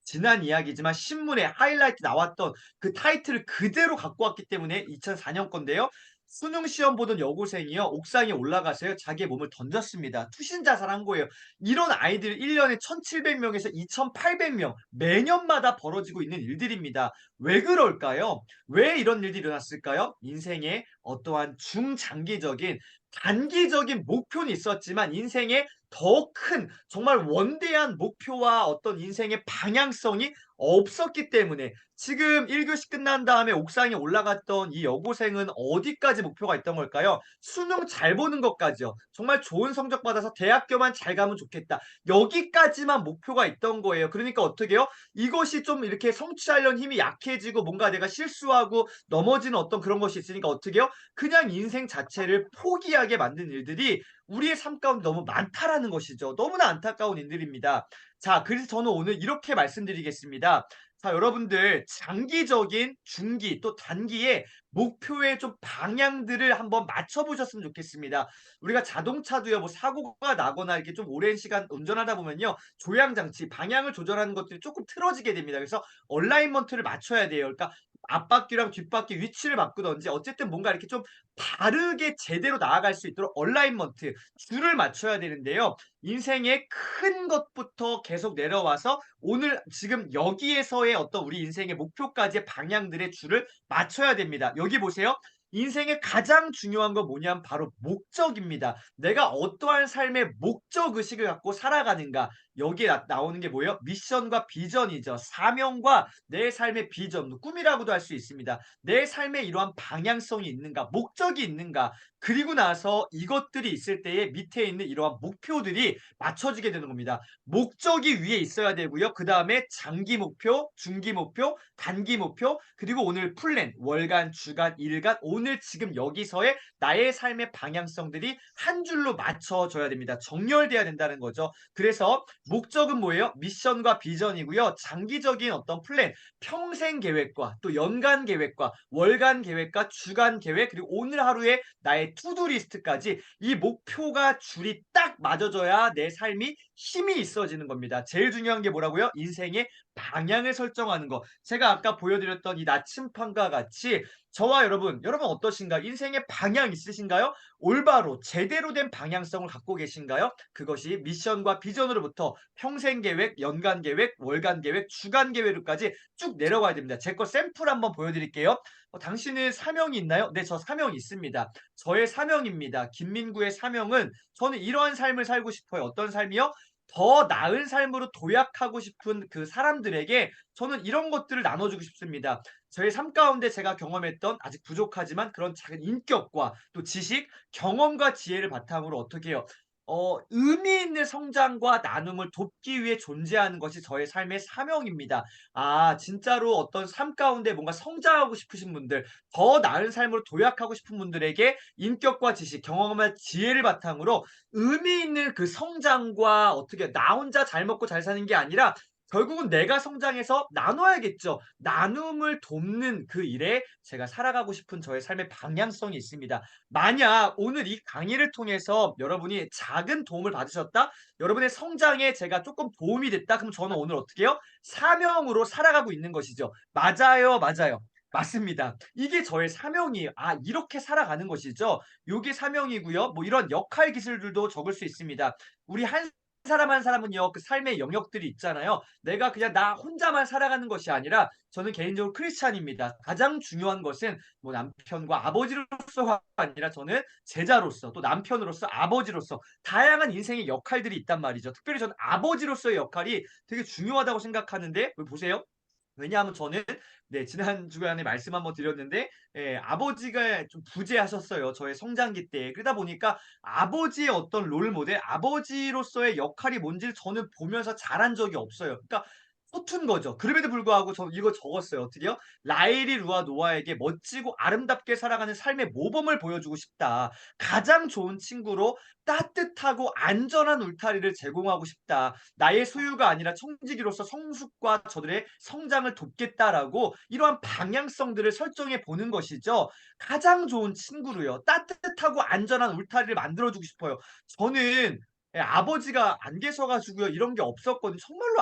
지난 이야기지만 신문에 하이라이트 나왔던 그 타이틀을 그대로 갖고 왔기 때문에 2004년 건데요. 수능 시험 보던 여고생이요. 옥상에 올라가서요. 자기의 몸을 던졌습니다. 투신 자살한 거예요. 이런 아이들 1년에 1,700명에서 2,800명 매년마다 벌어지고 있는 일들입니다. 왜 그럴까요? 왜 이런 일들이 일어났을까요? 인생에 어떠한 중장기적인 단기적인 목표는 있었지만 인생에 더 큰 정말 원대한 목표와 어떤 인생의 방향성이 없었기 때문에 지금 1교시 끝난 다음에 옥상에 올라갔던 이 여고생은 어디까지 목표가 있던 걸까요? 수능 잘 보는 것까지요. 정말 좋은 성적 받아서 대학교만 잘 가면 좋겠다. 여기까지만 목표가 있던 거예요. 그러니까 어떻게 해요? 이것이 좀 이렇게 성취하려는 힘이 약해지고 뭔가 내가 실수하고 넘어지는 어떤 그런 것이 있으니까 어떻게 해요? 그냥 인생 자체를 포기하게 만든 일들이 우리의 삶 가운데 너무 많다라는 것이죠. 너무나 안타까운 일들입니다. 자, 그래서 저는 오늘 이렇게 말씀드리겠습니다. 자, 여러분들 장기적인 중기 또 단기의 목표의 좀 방향들을 한번 맞춰 보셨으면 좋겠습니다. 우리가 자동차도요. 뭐 사고가 나거나 이렇게 좀 오랜 시간 운전하다 보면요. 조향 장치, 방향을 조절하는 것들이 조금 틀어지게 됩니다. 그래서 얼라이먼트를 맞춰야 돼요. 그러니까 앞바퀴랑 뒷바퀴 위치를 바꾸든지 어쨌든 뭔가 이렇게 좀 바르게 제대로 나아갈 수 있도록 얼라이먼트 줄을 맞춰야 되는데요. 인생의 큰 것부터 계속 내려와서 오늘 지금 여기에서의 어떤 우리 인생의 목표까지의 방향들의 줄을 맞춰야 됩니다. 여기 보세요. 인생의 가장 중요한 건 뭐냐면 바로 목적입니다. 내가 어떠한 삶의 목적 의식을 갖고 살아가는가. 여기에 나오는 게 뭐예요? 미션과 비전이죠. 사명과 내 삶의 비전, 꿈이라고도 할 수 있습니다. 내 삶에 이러한 방향성이 있는가, 목적이 있는가. 그리고 나서 이것들이 있을 때에 밑에 있는 이러한 목표들이 맞춰지게 되는 겁니다. 목적이 위에 있어야 되고요. 그 다음에 장기 목표, 중기 목표, 단기 목표, 그리고 오늘 플랜, 월간, 주간, 일간, 오늘 지금 여기서의 나의 삶의 방향성들이 한 줄로 맞춰져야 됩니다. 정렬돼야 된다는 거죠. 그래서 목적은 뭐예요? 미션과 비전이고요. 장기적인 어떤 플랜, 평생 계획과 또 연간 계획과 월간 계획과 주간 계획, 그리고 오늘 하루의 나의 투두 리스트까지 이 목표가 줄이 딱 맞아져야 내 삶이 힘이 있어지는 겁니다. 제일 중요한 게 뭐라고요? 인생의 방향을 설정하는 거. 제가 아까 보여드렸던 이 나침판과 같이 저와 여러분 어떠신가요? 인생의 방향 있으신가요? 올바로 제대로 된 방향성을 갖고 계신가요? 그것이 미션과 비전으로부터 평생 계획, 연간 계획, 월간 계획, 주간 계획으로까지 쭉 내려가야 됩니다. 제 거 샘플 한번 보여드릴게요. 당신은 사명이 있나요? 네, 저 사명이 있습니다. 저의 사명입니다. 김민구의 사명은 저는 이러한 삶을 살고 싶어요. 어떤 삶이요? 더 나은 삶으로 도약하고 싶은 그 사람들에게 저는 이런 것들을 나눠주고 싶습니다. 저의 삶 가운데 제가 경험했던 아직 부족하지만 그런 작은 인격과 또 지식, 경험과 지혜를 바탕으로 어떻게 해요? 의미 있는 성장과 나눔을 돕기 위해 존재하는 것이 저의 삶의 사명입니다. 아, 진짜로 어떤 삶 가운데 뭔가 성장하고 싶으신 분들, 더 나은 삶으로 도약하고 싶은 분들에게 인격과 지식, 경험과 지혜를 바탕으로 의미 있는 그 성장과 어떻게 나 혼자 잘 먹고 잘 사는 게 아니라 결국은 내가 성장해서 나눠야겠죠. 나눔을 돕는 그 일에 제가 살아가고 싶은 저의 삶의 방향성이 있습니다. 만약 오늘 이 강의를 통해서 여러분이 작은 도움을 받으셨다? 여러분의 성장에 제가 조금 도움이 됐다? 그럼 저는 오늘 어떻게 해요? 사명으로 살아가고 있는 것이죠. 맞아요, 맞아요. 맞습니다. 이게 저의 사명이에요. 아, 이렇게 살아가는 것이죠. 요게 사명이고요. 뭐 이런 역할 기술들도 적을 수 있습니다. 우리 한 사람 한 사람은요, 그 삶의 영역들이 있잖아요. 내가 그냥 나 혼자만 살아가는 것이 아니라 저는 개인적으로 크리스찬입니다. 가장 중요한 것은 뭐 남편과 아버지로서가 아니라 저는 제자로서 또 남편으로서 아버지로서 다양한 인생의 역할들이 있단 말이죠. 특별히 저는 아버지로서의 역할이 되게 중요하다고 생각하는데 보세요. 왜냐하면 저는 네, 지난 주간에 말씀 한번 드렸는데 아버지가 좀 부재하셨어요. 저의 성장기 때. 그러다 보니까 아버지의 어떤 롤 모델, 아버지로서의 역할이 뭔지를 저는 보면서 자란 적이 없어요. 그러니까 서툰 거죠. 그럼에도 불구하고 저는 이거 적었어요. 어떻게요? 라일이 루아 노아에게 멋지고 아름답게 살아가는 삶의 모범을 보여주고 싶다. 가장 좋은 친구로 따뜻하고 안전한 울타리를 제공하고 싶다. 나의 소유가 아니라 청지기로서 성숙과 저들의 성장을 돕겠다라고 이러한 방향성들을 설정해 보는 것이죠. 가장 좋은 친구로요. 따뜻하고 안전한 울타리를 만들어주고 싶어요. 저는 아버지가 안 계셔가지고요. 이런 게 없었거든요. 정말로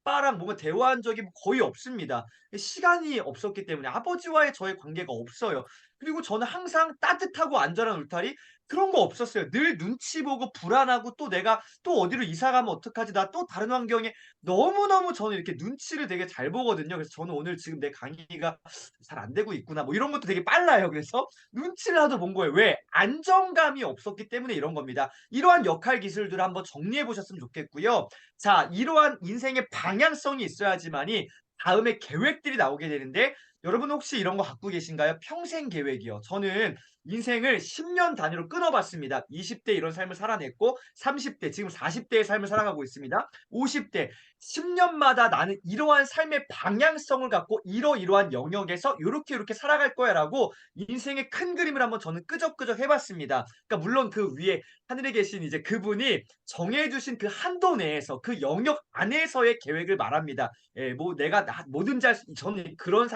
아빠랑 뭔가 대화한 적이 거의 없습니다. 시간이 없었기 때문에 아버지와의 저의 관계가 없어요. 그리고 저는 항상 따뜻하고 안전한 울타리 그런 거 없었어요. 늘 눈치 보고 불안하고 또 내가 또 어디로 이사 가면 어떡하지? 나 또 다른 환경에 너무너무 저는 이렇게 눈치를 되게 잘 보거든요. 그래서 저는 오늘 지금 내 강의가 잘 안 되고 있구나. 뭐 이런 것도 되게 빨라요. 그래서 눈치를 하도 본 거예요. 왜? 안정감이 없었기 때문에 이런 겁니다. 이러한 역할 기술들을 한번 정리해 보셨으면 좋겠고요. 자, 이러한 인생의 방향성이 있어야지만이 다음에 계획들이 나오게 되는데 여러분 혹시 이런 거 갖고 계신가요? 평생 계획이요. 저는 인생을 10년 단위로 끊어봤습니다. 20대 이런 삶을 살아냈고 30대 지금 40대의 삶을 살아가고 있습니다. 50대 10년마다 나는 이러한 삶의 방향성을 갖고 이러이러한 영역에서 요렇게 요렇게 살아갈 거야라고 인생의 큰 그림을 한번 저는 끄적끄적 해봤습니다. 그러니까 물론 그 위에 하늘에 계신 이제 그분이 정해주신 그 한도 내에서 그 영역 안에서의 계획을 말합니다. 예, 뭐 내가 뭐든지 할 수, 저는 그런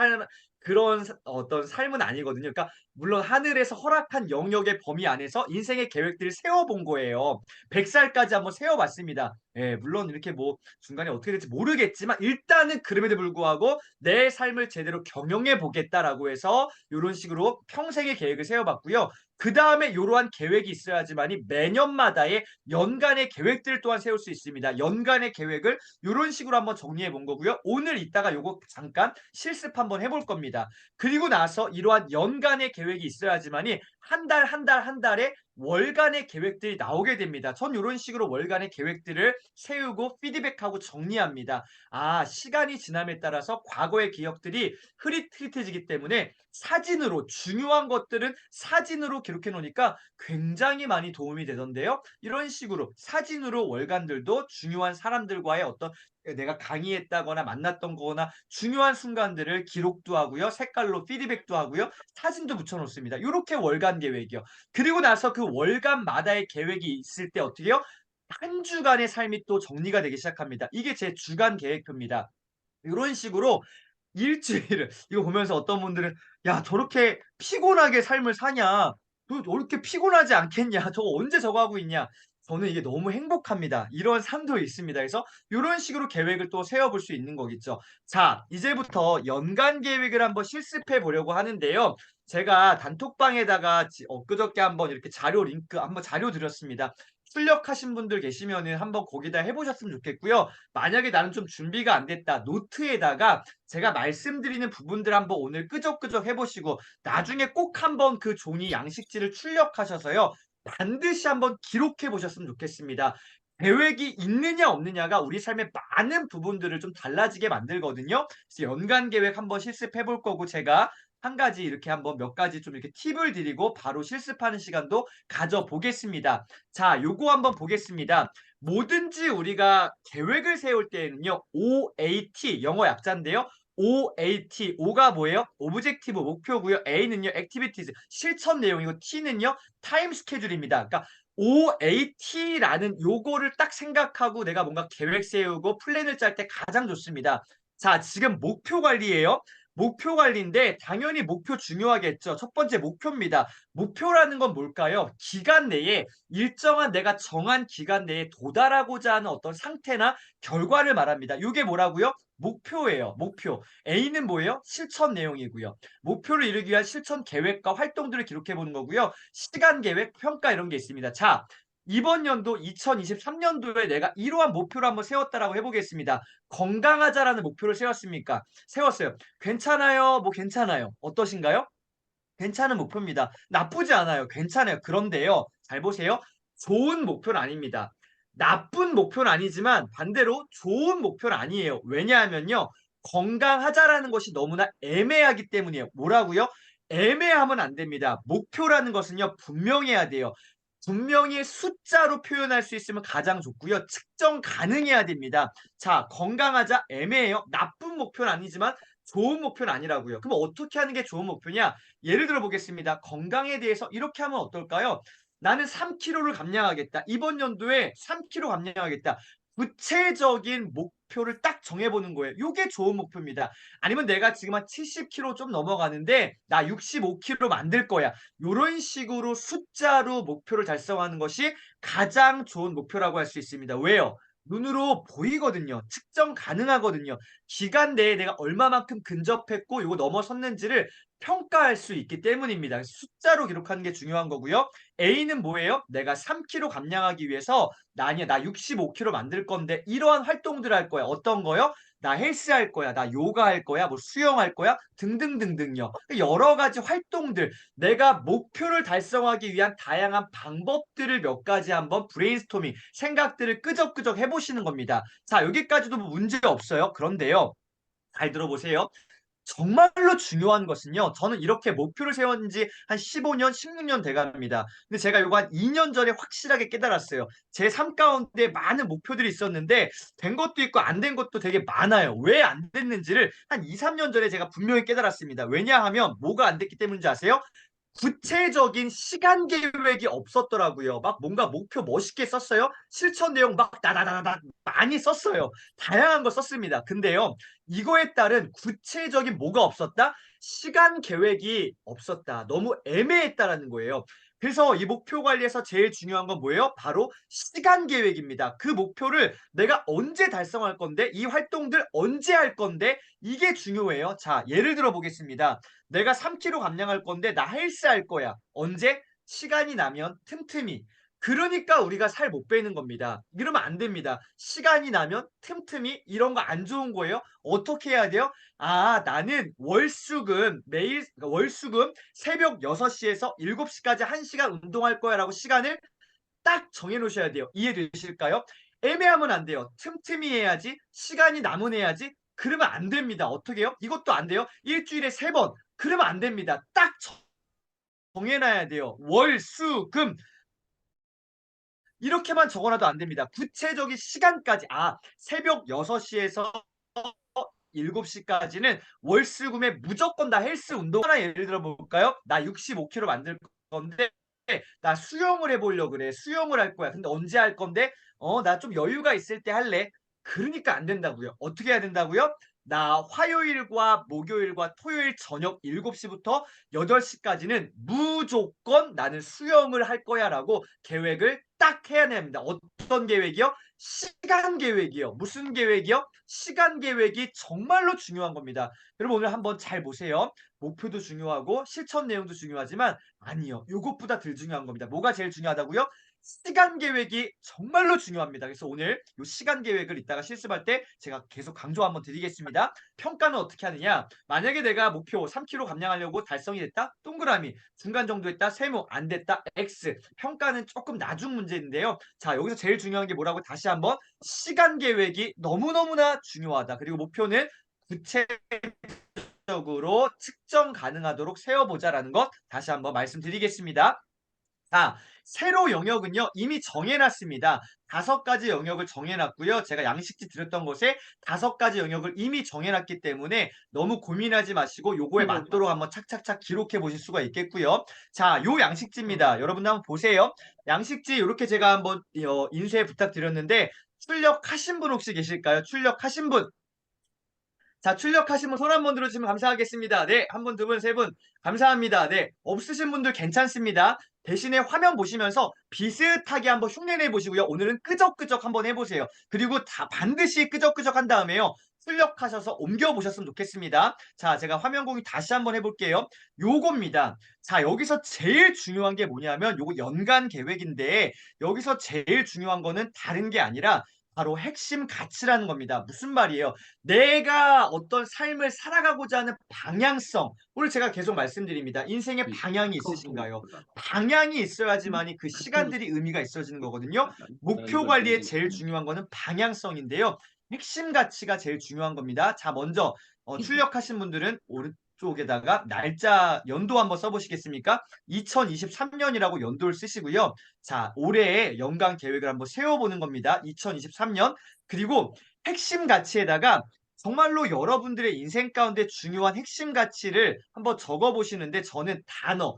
어떤 삶은 아니거든요. 그러니까 물론 하늘에서 허락한 영역의 범위 안에서 인생의 계획들을 세워본 거예요. 100살까지 한번 세워봤습니다. 예, 물론 이렇게 뭐 중간에 어떻게 될지 모르겠지만 일단은 그럼에도 불구하고 내 삶을 제대로 경영해 보겠다라고 해서 이런 식으로 평생의 계획을 세워봤고요. 그 다음에 이러한 계획이 있어야지만이 매년마다의 연간의 계획들 또한 세울 수 있습니다. 연간의 계획을 이런 식으로 한번 정리해 본 거고요. 오늘 이따가 요거 잠깐 실습 한번 해볼 겁니다. 그리고 나서 이러한 연간의 계획이 있어야지만이 한 달, 한 달, 한 달에 월간의 계획들이 나오게 됩니다. 전 이런 식으로 월간의 계획들을 세우고 피드백하고 정리합니다. 아, 시간이 지남에 따라서 과거의 기억들이 흐릿흐릿해지기 때문에 사진으로 중요한 것들은 사진으로 기록해 놓으니까 굉장히 많이 도움이 되던데요. 이런 식으로 사진으로 월간들도 중요한 사람들과의 어떤 내가 강의했다거나 만났던 거나 중요한 순간들을 기록도 하고요. 색깔로 피드백도 하고요. 사진도 붙여 놓습니다. 요렇게 월간 계획이요. 그리고 나서 그 월간마다의 계획이 있을 때 어떻게 해요? 한 주간의 삶이 또 정리가 되기 시작합니다. 이게 제 주간 계획표입니다. 이런 식으로 일주일을 이거 보면서 어떤 분들은 "야 저렇게 피곤하게 삶을 사냐? 너 저렇게 피곤하지 않겠냐? 저거 언제 저거 하고 있냐?" 저는 이게 너무 행복합니다. 이런 삶도 있습니다. 그래서 요런 식으로 계획을 또 세워 볼 수 있는 거겠죠. 자, 이제부터 연간 계획을 한번 실습해 보려고 하는데요. 제가 단톡방에다가 엊그저께 한번 이렇게 자료 링크 한번 자료 드렸습니다. 출력하신 분들 계시면은 한번 거기다 해 보셨으면 좋겠고요. 만약에 나는 좀 준비가 안 됐다. 노트에다가 제가 말씀드리는 부분들 한번 오늘 끄적끄적 해 보시고 나중에 꼭 한번 그 종이 양식지를 출력하셔서요. 반드시 한번 기록해 보셨으면 좋겠습니다. 계획이 있느냐 없느냐가 우리 삶의 많은 부분들을 좀 달라지게 만들거든요. 그래서 연간 계획 한번 실습해 볼 거고 제가 한 가지 이렇게 한번 몇 가지 좀 이렇게 팁을 드리고 바로 실습하는 시간도 가져 보겠습니다. 자, 요거 한번 보겠습니다. 뭐든지 우리가 계획을 세울 때에는요. OAT 영어 약자인데요. OAT O가 뭐예요? 오브젝티브 목표고요. A는요. 액티비티즈 실천 내용이고 T는요. 타임 스케줄입니다. 그러니까 OAT라는 요거를 딱 생각하고 내가 뭔가 계획 세우고 플랜을 짤 때 가장 좋습니다. 자, 지금 목표 관리예요. 목표 관리인데 당연히 목표 중요하겠죠. 첫 번째 목표입니다. 목표라는 건 뭘까요? 기간 내에 일정한 내가 정한 기간 내에 도달하고자 하는 어떤 상태나 결과를 말합니다. 이게 뭐라고요? 목표예요. 목표. A는 뭐예요? 실천 내용이고요. 목표를 이루기 위한 실천 계획과 활동들을 기록해 보는 거고요. 시간 계획, 평가 이런 게 있습니다. 자, 이번 연도 2023년도에 내가 이러한 목표를 한번 세웠다라고 해보겠습니다. 건강하자라는 목표를 세웠습니까? 세웠어요. 괜찮아요? 뭐 괜찮아요. 어떠신가요? 괜찮은 목표입니다. 나쁘지 않아요. 괜찮아요. 그런데요. 잘 보세요. 좋은 목표는 아닙니다. 나쁜 목표는 아니지만 반대로 좋은 목표는 아니에요. 왜냐하면요. 건강하자라는 것이 너무나 애매하기 때문이에요. 뭐라고요? 애매하면 안 됩니다. 목표라는 것은요. 분명해야 돼요. 분명히 숫자로 표현할 수 있으면 가장 좋고요. 측정 가능해야 됩니다. 자, 건강하자 애매해요. 나쁜 목표는 아니지만 좋은 목표는 아니라고요. 그럼 어떻게 하는 게 좋은 목표냐? 예를 들어 보겠습니다. 건강에 대해서 이렇게 하면 어떨까요? 나는 3kg를 감량하겠다. 이번 연도에 3kg 감량하겠다. 구체적인 목표를 딱 정해보는 거예요. 이게 좋은 목표입니다. 아니면 내가 지금 한 70kg 좀 넘어가는데 나 65kg 만들 거야. 이런 식으로 숫자로 목표를 달성하는 것이 가장 좋은 목표라고 할 수 있습니다. 왜요? 눈으로 보이거든요. 측정 가능하거든요. 기간 내에 내가 얼마만큼 근접했고 요거 넘어섰는지를 평가할 수 있기 때문입니다. 숫자로 기록하는 게 중요한 거고요. A는 뭐예요? 내가 3kg 감량하기 위해서 나 아니야 나 65kg 만들 건데 이러한 활동들을 할 거야. 어떤 거요? 나 헬스 할 거야. 나 요가 할 거야. 뭐 수영할 거야. 등등등등요. 여러 가지 활동들 내가 목표를 달성하기 위한 다양한 방법들을 몇 가지 한번 브레인스토밍 생각들을 끄적끄적 해보시는 겁니다. 자, 여기까지도 뭐 문제 없어요. 그런데요. 잘 들어보세요. 정말로 중요한 것은요. 저는 이렇게 목표를 세운 지 한 15년, 16년 돼갑니다. 근데 제가 요거 한 2년 전에 확실하게 깨달았어요. 제 삶 가운데 많은 목표들이 있었는데 된 것도 있고 안 된 것도 되게 많아요. 왜 안 됐는지를 한 2, 3년 전에 제가 분명히 깨달았습니다. 왜냐하면 뭐가 안 됐기 때문인지 아세요? 구체적인 시간 계획이 없었더라고요. 막 뭔가 목표 멋있게 썼어요. 실천 내용 막 다다다다다 많이 썼어요. 다양한 거 썼습니다. 근데요, 이거에 따른 구체적인 뭐가 없었다? 시간 계획이 없었다. 너무 애매했다라는 거예요. 그래서 이 목표 관리에서 제일 중요한 건 뭐예요? 바로 시간 계획입니다. 그 목표를 내가 언제 달성할 건데, 이 활동들 언제 할 건데, 이게 중요해요. 자, 예를 들어 보겠습니다. 내가 3kg 감량할 건데 나 헬스 할 거야. 언제? 시간이 나면 틈틈이. 그러니까 우리가 살 못 빼는 겁니다. 이러면 안 됩니다. 시간이 나면 틈틈이 이런 거 안 좋은 거예요. 어떻게 해야 돼요? 아, 나는 월수금 매일 그러니까 월수금 새벽 6시에서 7시까지 1시간 운동할 거야라고 시간을 딱 정해 놓으셔야 돼요. 이해되실까요? 애매하면 안 돼요. 틈틈이 해야지. 시간이 남은 해야지. 그러면 안 됩니다. 어떻게 해요? 이것도 안 돼요. 일주일에 3번. 그러면 안 됩니다. 딱 정해놔야 돼요. 월, 수, 금. 이렇게만 적어놔도 안 됩니다. 구체적인 시간까지. 아, 새벽 6시에서 7시까지는 월수금에 무조건 다 헬스 운동 하나 예를 들어 볼까요? 나 65kg 만들 건데 나 수영을 해보려고 그래. 수영을 할 거야. 근데 언제 할 건데? 나 좀 여유가 있을 때 할래. 그러니까 안 된다고요. 어떻게 해야 된다고요? 나 화요일과 목요일과 토요일 저녁 7시부터 8시까지는 무조건 나는 수영을 할 거야라고 계획을 딱 해야 됩니다. 어떤 계획이요? 시간 계획이요. 무슨 계획이요? 시간 계획이 정말로 중요한 겁니다. 여러분 오늘 한번 잘 보세요. 목표도 중요하고 실천 내용도 중요하지만 아니요. 요것보다 덜 중요한 겁니다. 뭐가 제일 중요하다고요? 시간 계획이 정말로 중요합니다. 그래서 오늘 요 시간 계획을 이따가 실습할 때 제가 계속 강조 한번 드리겠습니다. 평가는 어떻게 하느냐? 만약에 내가 목표 3kg 감량하려고 달성이 됐다? 동그라미. 중간 정도 했다? 세모. 안 됐다? X. 평가는 조금 나중 문제인데요. 자, 여기서 제일 중요한 게 뭐라고 다시 한번 시간 계획이 너무너무나 중요하다. 그리고 목표는 구체적으로 측정 가능하도록 세워보자라는 것 다시 한번 말씀드리겠습니다. 자, 세로 영역은요, 이미 정해놨습니다. 5가지 영역을 정해놨고요. 제가 양식지 드렸던 곳에 5가지 영역을 이미 정해놨기 때문에 너무 고민하지 마시고 요거에 맞도록 한번 착착착 기록해 보실 수가 있겠고요. 자, 요 양식지입니다. 여러분들 한번 보세요. 양식지 이렇게 제가 한번 인쇄 부탁드렸는데 출력하신 분 혹시 계실까요? 출력하신 분. 자, 출력하시면 손 한번 들어주시면 감사하겠습니다. 네, 한 분, 두 분, 세 분, 감사합니다. 네, 없으신 분들 괜찮습니다. 대신에 화면 보시면서 비슷하게 한번 흉내내 보시고요. 오늘은 끄적끄적 한번 해보세요. 그리고 다 반드시 끄적끄적 한 다음에요. 출력하셔서 옮겨보셨으면 좋겠습니다. 자, 제가 화면 공유 다시 한번 해볼게요. 요겁니다. 자, 여기서 제일 중요한 게 뭐냐면 요거 연간 계획인데 여기서 제일 중요한 거는 다른 게 아니라 바로 핵심 가치라는 겁니다. 무슨 말이에요? 내가 어떤 삶을 살아가고자 하는 방향성. 오늘 제가 계속 말씀드립니다. 인생에 방향이 있으신가요? 방향이 있어야지만이 그 시간들이 의미가 있어지는 거거든요. 목표 관리에 제일 중요한 거는 방향성인데요. 핵심 가치가 제일 중요한 겁니다. 자, 먼저 출력하신 분들은 오른쪽에다가 날짜 연도 한번 써보시겠습니까? 2023년이라고 연도를 쓰시고요. 자, 올해의 연간 계획을 한번 세워보는 겁니다. 2023년. 그리고 핵심 가치에다가 정말로 여러분들의 인생 가운데 중요한 핵심 가치를 한번 적어보시는데 저는 단어,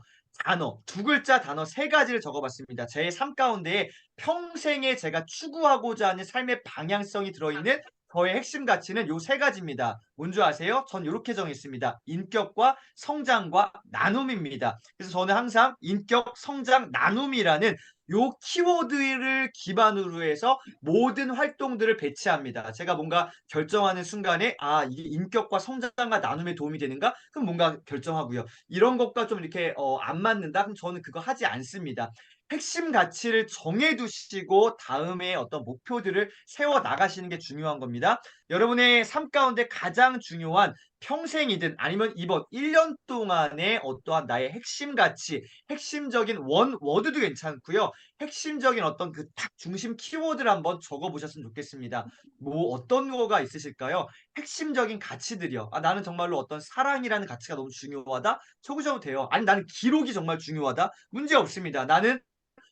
두 글자 단어 3가지를 적어봤습니다. 제 삶 가운데 평생에 제가 추구하고자 하는 삶의 방향성이 들어있는 저의 핵심 가치는 요 세 가지입니다. 뭔지 아세요? 전 이렇게 정했습니다. 인격과 성장과 나눔입니다. 그래서 저는 항상 인격, 성장, 나눔이라는 요 키워드를 기반으로 해서 모든 활동들을 배치합니다. 제가 뭔가 결정하는 순간에 아, 이게 인격과 성장과 나눔에 도움이 되는가? 그럼 뭔가 결정하고요. 이런 것과 좀 이렇게 안 맞는다? 그럼 저는 그거 하지 않습니다. 핵심 가치를 정해두시고 다음에 어떤 목표들을 세워 나가시는 게 중요한 겁니다. 여러분의 삶 가운데 가장 중요한 평생이든 아니면 이번 1년 동안의 어떠한 나의 핵심 가치, 핵심적인 워드도 괜찮고요. 핵심적인 어떤 그 딱 중심 키워드를 한번 적어보셨으면 좋겠습니다. 뭐 어떤 거가 있으실까요? 핵심적인 가치들이요. 아, 나는 정말로 어떤 사랑이라는 가치가 너무 중요하다? 적으셔도 돼요. 아니, 나는 기록이 정말 중요하다? 문제 없습니다. 나는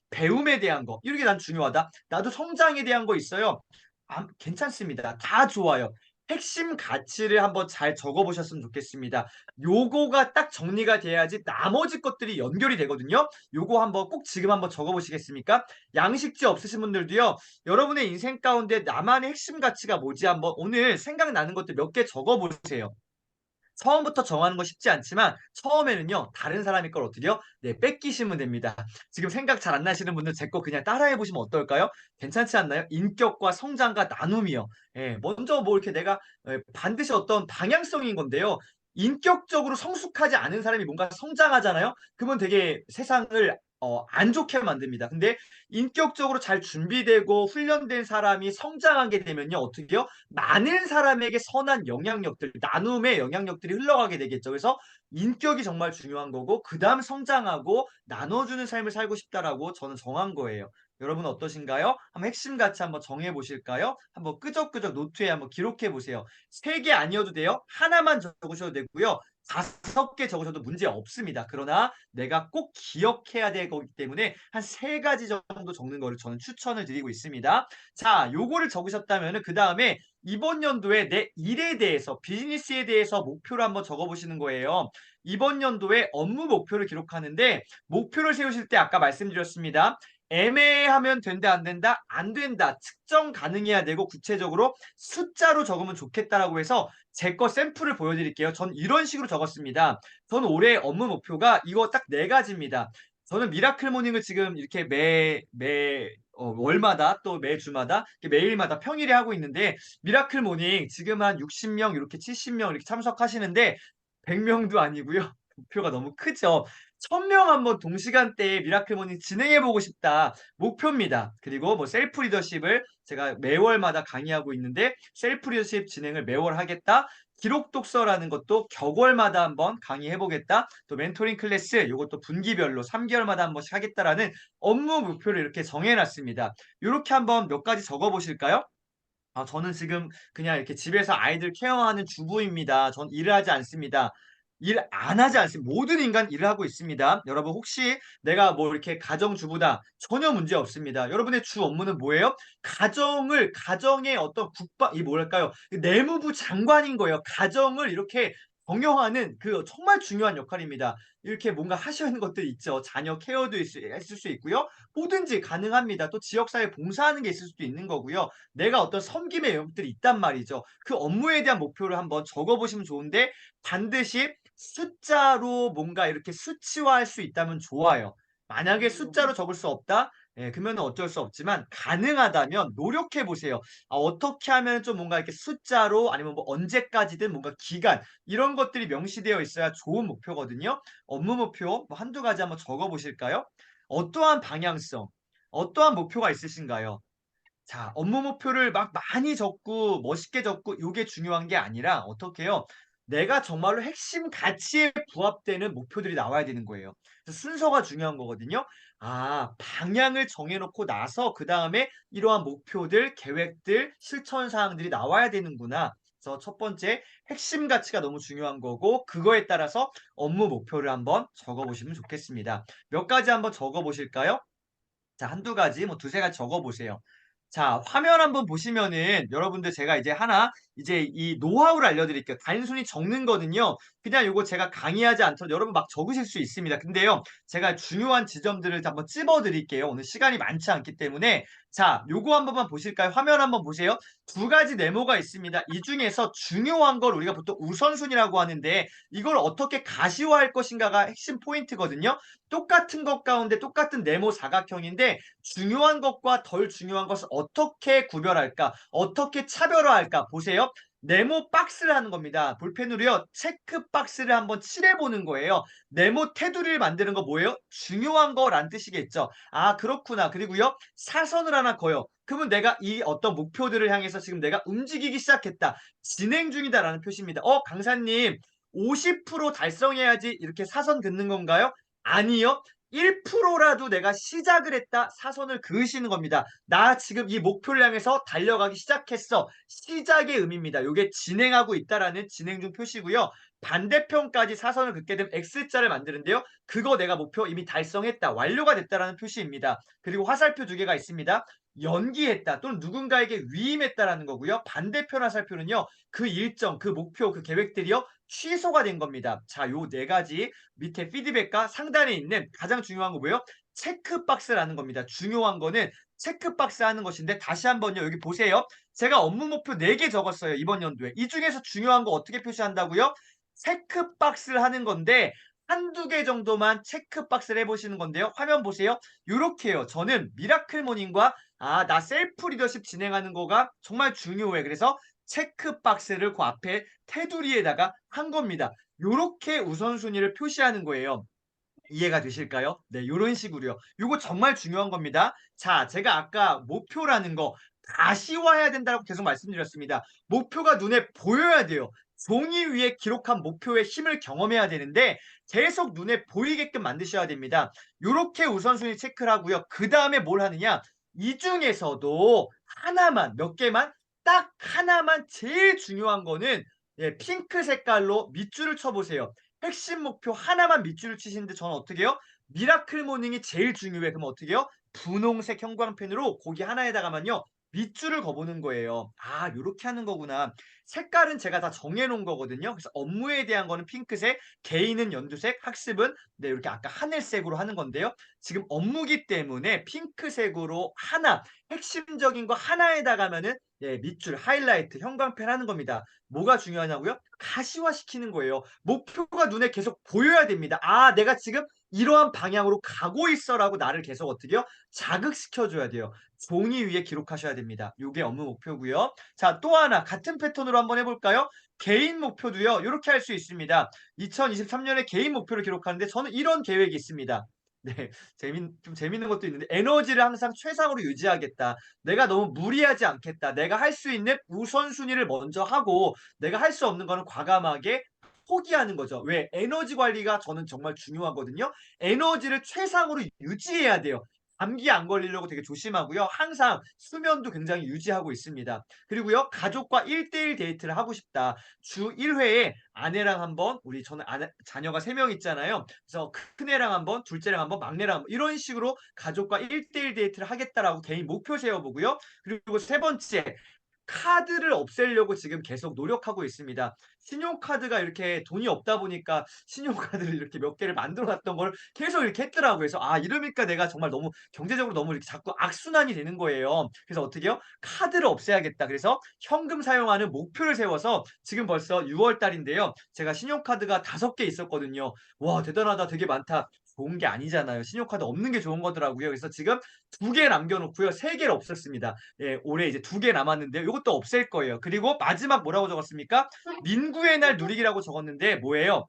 배움에 대한 거 이런 게 난 중요하다. 나도 성장에 대한 거 있어요. 아, 괜찮습니다. 다 좋아요. 핵심 가치를 한번 잘 적어보셨으면 좋겠습니다. 요거가 딱 정리가 돼야지 나머지 것들이 연결이 되거든요. 요거 한번 꼭 지금 한번 적어보시겠습니까? 양식지 없으신 분들도요. 여러분의 인생 가운데 나만의 핵심 가치가 뭐지 한번 오늘 생각나는 것들 몇 개 적어보세요. 처음부터 정하는 거 쉽지 않지만 처음에는요 다른 사람의 걸 어떻게요? 네, 뺏기시면 됩니다. 지금 생각 잘 안 나시는 분들 제 거 그냥 따라해 보시면 어떨까요? 괜찮지 않나요? 인격과 성장과 나눔이요. 예, 먼저 뭐 이렇게 내가 반드시 어떤 방향성인 건데요. 인격적으로 성숙하지 않은 사람이 뭔가 성장하잖아요. 그러면 되게 세상을 안 좋게 만듭니다. 근데 인격적으로 잘 준비되고 훈련된 사람이 성장하게 되면요 어떻게요? 많은 사람에게 선한 영향력들, 나눔의 영향력들이 흘러가게 되겠죠. 그래서 인격이 정말 중요한 거고, 그 다음 성장하고 나눠주는 삶을 살고 싶다라고 저는 정한 거예요. 여러분 어떠신가요? 한번 핵심 가치 한번 정해 보실까요? 한번 끄적끄적 노트에 한번 기록해 보세요. 세 개 아니어도 돼요. 하나만 적으셔도 되고요. 5개 적으셔도 문제 없습니다. 그러나 내가 꼭 기억해야 될 거기 때문에 한 3가지 정도 적는 거를 저는 추천을 드리고 있습니다. 자, 요거를 적으셨다면은 그 다음에 이번 연도에 내 일에 대해서 비즈니스에 대해서 목표를 한번 적어보시는 거예요. 이번 연도에 업무 목표를 기록하는데 목표를 세우실 때 아까 말씀드렸습니다. 애매하면 된다 안 된다 안 된다 측정 가능해야 되고 구체적으로 숫자로 적으면 좋겠다라고 해서 제 거 샘플을 보여드릴게요. 전 이런 식으로 적었습니다. 저는 올해 업무 목표가 이거 딱 4가지입니다. 저는 미라클 모닝을 지금 이렇게 월마다 또 매주마다 매일마다 평일에 하고 있는데 미라클 모닝 지금 한 60명 이렇게 70명 이렇게 참석하시는데 100명도 아니고요. 목표가 너무 크죠. 1000명 한번 동시간대에 미라클 모닝 진행해 보고 싶다. 목표입니다. 그리고 뭐 셀프 리더십을 제가 매월마다 강의하고 있는데 셀프 리더십 진행을 매월 하겠다. 기록 독서라는 것도 격월마다 한번 강의해 보겠다. 또 멘토링 클래스 이것도 분기별로 3개월마다 한 번씩 하겠다라는 업무 목표를 이렇게 정해놨습니다. 이렇게 한번 몇 가지 적어보실까요? 아, 저는 지금 그냥 이렇게 집에서 아이들 케어하는 주부입니다. 전 일을 하지 않습니다. 일 안 하지 않습니다. 모든 인간 일을 하고 있습니다. 여러분 혹시 내가 뭐 이렇게 가정주부다 전혀 문제 없습니다. 여러분의 주 업무는 뭐예요? 가정의 어떤 이 뭐랄까요? 내무부 장관인 거예요. 가정을 이렇게 경영하는 그 정말 중요한 역할입니다. 이렇게 뭔가 하셔야 하는 것들 있죠. 자녀 케어도 있을 수 있고요. 뭐든지 가능합니다. 또 지역사회 봉사하는 게 있을 수도 있는 거고요. 내가 어떤 섬김의 영역들이 있단 말이죠. 그 업무에 대한 목표를 한번 적어보시면 좋은데 반드시 숫자로 뭔가 이렇게 수치화할 수 있다면 좋아요. 만약에 숫자로 적을 수 없다? 예, 그러면 어쩔 수 없지만 가능하다면 노력해 보세요. 아, 어떻게 하면 좀 뭔가 이렇게 숫자로 아니면 뭐 언제까지든 뭔가 기간 이런 것들이 명시되어 있어야 좋은 목표거든요. 업무 목표 뭐 한두 가지 한번 적어 보실까요? 어떠한 방향성, 어떠한 목표가 있으신가요? 자, 업무 목표를 막 많이 적고 멋있게 적고 요게 중요한 게 아니라 어떻게 해요? 내가 정말로 핵심 가치에 부합되는 목표들이 나와야 되는 거예요. 그래서 순서가 중요한 거거든요. 아, 방향을 정해놓고 나서 그다음에 이러한 목표들, 계획들, 실천 사항들이 나와야 되는구나. 그래서 첫 번째 핵심 가치가 너무 중요한 거고 그거에 따라서 업무 목표를 한번 적어보시면 좋겠습니다. 몇 가지 한번 적어보실까요? 자, 한두 가지, 뭐 두세 가지 적어보세요. 자, 화면 한번 보시면은 여러분들 제가 이제 하나 이제 이 노하우를 알려드릴게요. 단순히 적는 거는요. 그냥 요거 제가 강의하지 않더라도 여러분 막 적으실 수 있습니다. 근데요. 제가 중요한 지점들을 한번 찝어 드릴게요. 오늘 시간이 많지 않기 때문에. 자, 요거 한 번만 보실까요? 화면 한번 보세요. 두 가지 네모가 있습니다. 이 중에서 중요한 걸 우리가 보통 우선순위라고 하는데 이걸 어떻게 가시화할 것인가가 핵심 포인트거든요. 똑같은 것 가운데 똑같은 네모 사각형인데 중요한 것과 덜 중요한 것을 어떻게 구별할까? 어떻게 차별화할까? 보세요. 네모 박스를 하는 겁니다. 볼펜으로요. 체크 박스를 한번 칠해보는 거예요. 네모 테두리를 만드는 거 뭐예요? 중요한 거란 뜻이겠죠. 아 그렇구나. 그리고요. 사선을 하나 그어요. 그러면 내가 이 어떤 목표들을 향해서 지금 내가 움직이기 시작했다. 진행 중이다라는 표시입니다. 강사님 50% 달성해야지 이렇게 사선 긋는 건가요? 아니요. 1%라도 내가 시작을 했다. 사선을 그으시는 겁니다. 나 지금 이 목표를 향해서 달려가기 시작했어. 시작의 의미입니다. 이게 진행하고 있다라는 진행 중 표시고요. 반대편까지 사선을 긋게 되면 X자를 만드는데요. 그거 내가 목표 이미 달성했다. 완료가 됐다라는 표시입니다. 그리고 화살표 두 개가 있습니다. 연기했다 또는 누군가에게 위임했다라는 거고요. 반대편 화살표는요. 그 일정, 그 목표, 그 계획들이요. 취소가 된 겁니다. 자, 요 네 가지 밑에 피드백과 상단에 있는 가장 중요한 거 뭐예요? 체크박스라는 겁니다. 중요한 거는 체크박스 하는 것인데 다시 한번요. 여기 보세요. 제가 업무 목표 4개 적었어요. 이번 연도에. 이 중에서 중요한 거 어떻게 표시한다고요? 체크박스를 하는 건데 한두 개 정도만 체크박스를 해보시는 건데요. 화면 보세요. 요렇게요. 저는 미라클 모닝과 나 셀프 리더십 진행하는 거가 정말 중요해. 그래서 체크박스를 그 앞에 테두리에다가 한 겁니다. 요렇게 우선순위를 표시하는 거예요. 이해가 되실까요? 네, 요런 식으로요. 요거 정말 중요한 겁니다. 자, 제가 아까 목표라는 거 가시화해야 된다고 계속 말씀드렸습니다. 목표가 눈에 보여야 돼요. 종이 위에 기록한 목표의 힘을 경험해야 되는데 계속 눈에 보이게끔 만드셔야 됩니다. 요렇게 우선순위 체크를 하고요. 그다음에 뭘 하느냐? 이 중에서도 하나만 몇 개만 딱 하나만 제일 중요한 거는 핑크 색깔로 밑줄을 쳐 보세요. 핵심 목표 하나만 밑줄을 치시는데 저는 어떻게 해요? 미라클 모닝이 제일 중요해. 그럼 어떻게 해요? 분홍색 형광펜으로 거기 하나에다가만요. 밑줄을 그어보는 거예요. 요렇게 하는 거구나. 색깔은 제가 다 정해 놓은 거거든요. 그래서 업무에 대한 거는 핑크색, 개인은 연두색, 학습은 네, 이렇게 아까 하늘색으로 하는 건데요. 지금 업무기 때문에 핑크색으로 하나, 핵심적인 거 하나에다가면은 밑줄, 하이라이트, 형광펜 하는 겁니다. 뭐가 중요하냐고요? 가시화시키는 거예요. 목표가 눈에 계속 보여야 됩니다. 내가 지금 이러한 방향으로 가고 있어라고 나를 계속 어떻게요? 자극시켜 줘야 돼요. 종이 위에 기록하셔야 됩니다. 요게 업무 목표고요. 자, 또 하나 같은 패턴으로 한번 해 볼까요? 개인 목표도요. 요렇게 할 수 있습니다. 2023년에 개인 목표를 기록하는데 저는 이런 계획이 있습니다. 네. 좀 재밌는 것도 있는데 에너지를 항상 최상으로 유지하겠다. 내가 너무 무리하지 않겠다. 내가 할 수 있는 우선순위를 먼저 하고 내가 할 수 없는 거는 과감하게 포기하는 거죠. 왜? 에너지 관리가 저는 정말 중요하거든요. 에너지를 최상으로 유지해야 돼요. 감기 안 걸리려고 되게 조심하고요. 항상 수면도 굉장히 유지하고 있습니다. 그리고요. 가족과 1대1 데이트를 하고 싶다. 주 1회에 아내랑 한 번, 저는 자녀가 3명 있잖아요. 그래서 큰애랑 한 번, 둘째랑 한 번, 막내랑 한 번, 이런 식으로 가족과 1대1 데이트를 하겠다라고 개인 목표 세워보고요. 그리고 세 번째, 카드를 없애려고 지금 계속 노력하고 있습니다. 신용카드가 이렇게 돈이 없다 보니까 신용카드를 이렇게 몇 개를 만들어 놨던 걸 계속 이렇게 했더라고요. 그래서 이러니까 내가 정말 너무 경제적으로 너무 이렇게 자꾸 악순환이 되는 거예요. 그래서 어떻게 해요? 카드를 없애야겠다. 그래서 현금 사용하는 목표를 세워서 지금 벌써 6월 달인데요. 제가 신용카드가 5개 있었거든요. 와, 대단하다. 되게 많다. 좋은 게 아니잖아요. 신용카드 없는 게 좋은 거더라고요. 그래서 지금 2개 남겨놓고요. 3개를 없앴습니다. 올해 이제 2개 남았는데요. 요것도 없앨 거예요. 그리고 마지막 뭐라고 적었습니까? 민구의 날 누리기라고 적었는데 뭐예요?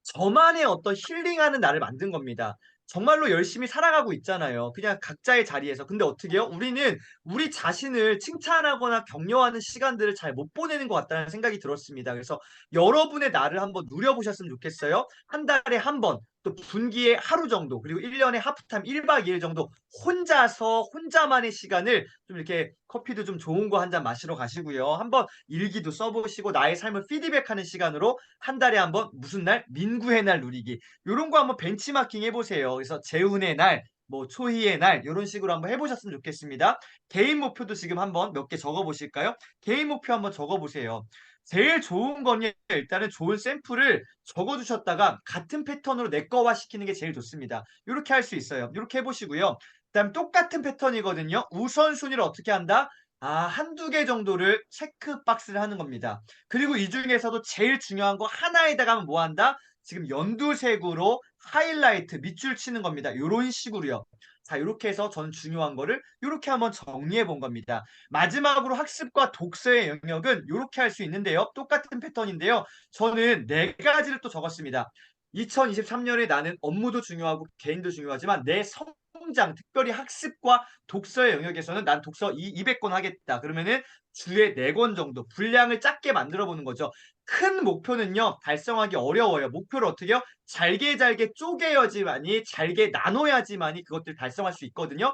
저만의 어떤 힐링하는 날을 만든 겁니다. 정말로 열심히 살아가고 있잖아요. 그냥 각자의 자리에서. 근데 어떻게 해요? 우리는 우리 자신을 칭찬하거나 격려하는 시간들을 잘 못 보내는 것 같다는 생각이 들었습니다. 그래서 여러분의 날을 한번 누려보셨으면 좋겠어요. 한 달에 한 번, 또 분기에 하루 정도, 그리고 1년에 하프타임 1박 2일 정도 혼자서 혼자만의 시간을 좀 이렇게 커피도 좀 좋은 거 한 잔 마시러 가시고요. 한번 일기도 써보시고 나의 삶을 피드백하는 시간으로 한 달에 한 번 무슨 날? 민구의 날 누리기. 요런 거 한번 벤치마킹 해보세요. 그래서 재운의 날, 뭐 초희의 날 이런 식으로 한번 해보셨으면 좋겠습니다. 개인 목표도 지금 한번 몇 개 적어보실까요? 개인 목표 한번 적어보세요. 제일 좋은 건요. 일단은 좋은 샘플을 적어주셨다가 같은 패턴으로 내 거화 시키는 게 제일 좋습니다. 이렇게 할 수 있어요. 이렇게 해보시고요. 그다음 똑같은 패턴이거든요. 우선순위를 어떻게 한다? 한두 개 정도를 체크박스를 하는 겁니다. 그리고 이 중에서도 제일 중요한 거 하나에다가 뭐 한다? 지금 연두색으로 하이라이트, 밑줄 치는 겁니다. 이런 식으로요. 자, 이렇게 해서 저는 중요한 거를 이렇게 한번 정리해 본 겁니다. 마지막으로 학습과 독서의 영역은 이렇게 할 수 있는데요. 똑같은 패턴인데요. 저는 네 가지를 또 적었습니다. 2023년에 나는 업무도 중요하고 개인도 중요하지만 내 성장, 특별히 학습과 독서의 영역에서는 난 독서 200권 하겠다. 그러면은 주에 4권 정도 분량을 작게 만들어 보는 거죠. 큰 목표는요, 달성하기 어려워요. 목표를 어떻게요? 잘게 잘게 쪼개야지만이, 잘게 나눠야지만이 그것들 달성할 수 있거든요.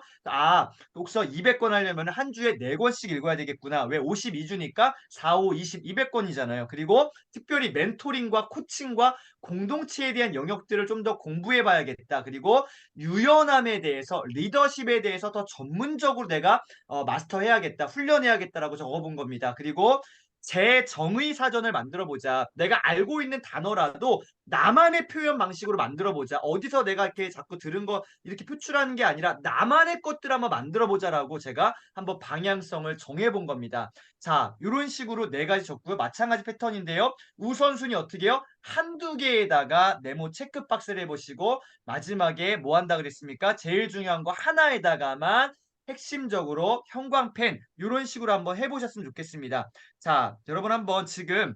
독서 200권 하려면 한 주에 4권씩 읽어야 되겠구나. 왜 52주니까 4, 5, 20, 200권이잖아요. 그리고 특별히 멘토링과 코칭과 공동체에 대한 영역들을 좀 더 공부해 봐야겠다. 그리고 유연함에 대해서, 리더십에 대해서 더 전문적으로 내가 마스터해야겠다, 훈련해야겠다라고 적어본 겁니다. 그리고 제 정의 사전을 만들어 보자. 내가 알고 있는 단어라도 나만의 표현 방식으로 만들어 보자. 어디서 내가 이렇게 자꾸 들은 거 이렇게 표출하는 게 아니라 나만의 것들 한번 만들어 보자라고 제가 한번 방향성을 정해 본 겁니다. 자, 이런 식으로 네 가지 적고요. 마찬가지 패턴인데요. 우선순위 어떻게 해요? 한두 개에다가 네모 체크박스를 해보시고 마지막에 뭐 한다 그랬습니까? 제일 중요한 거 하나에다가만 핵심적으로 형광펜 이런 식으로 한번 해보셨으면 좋겠습니다. 자, 여러분 한번 지금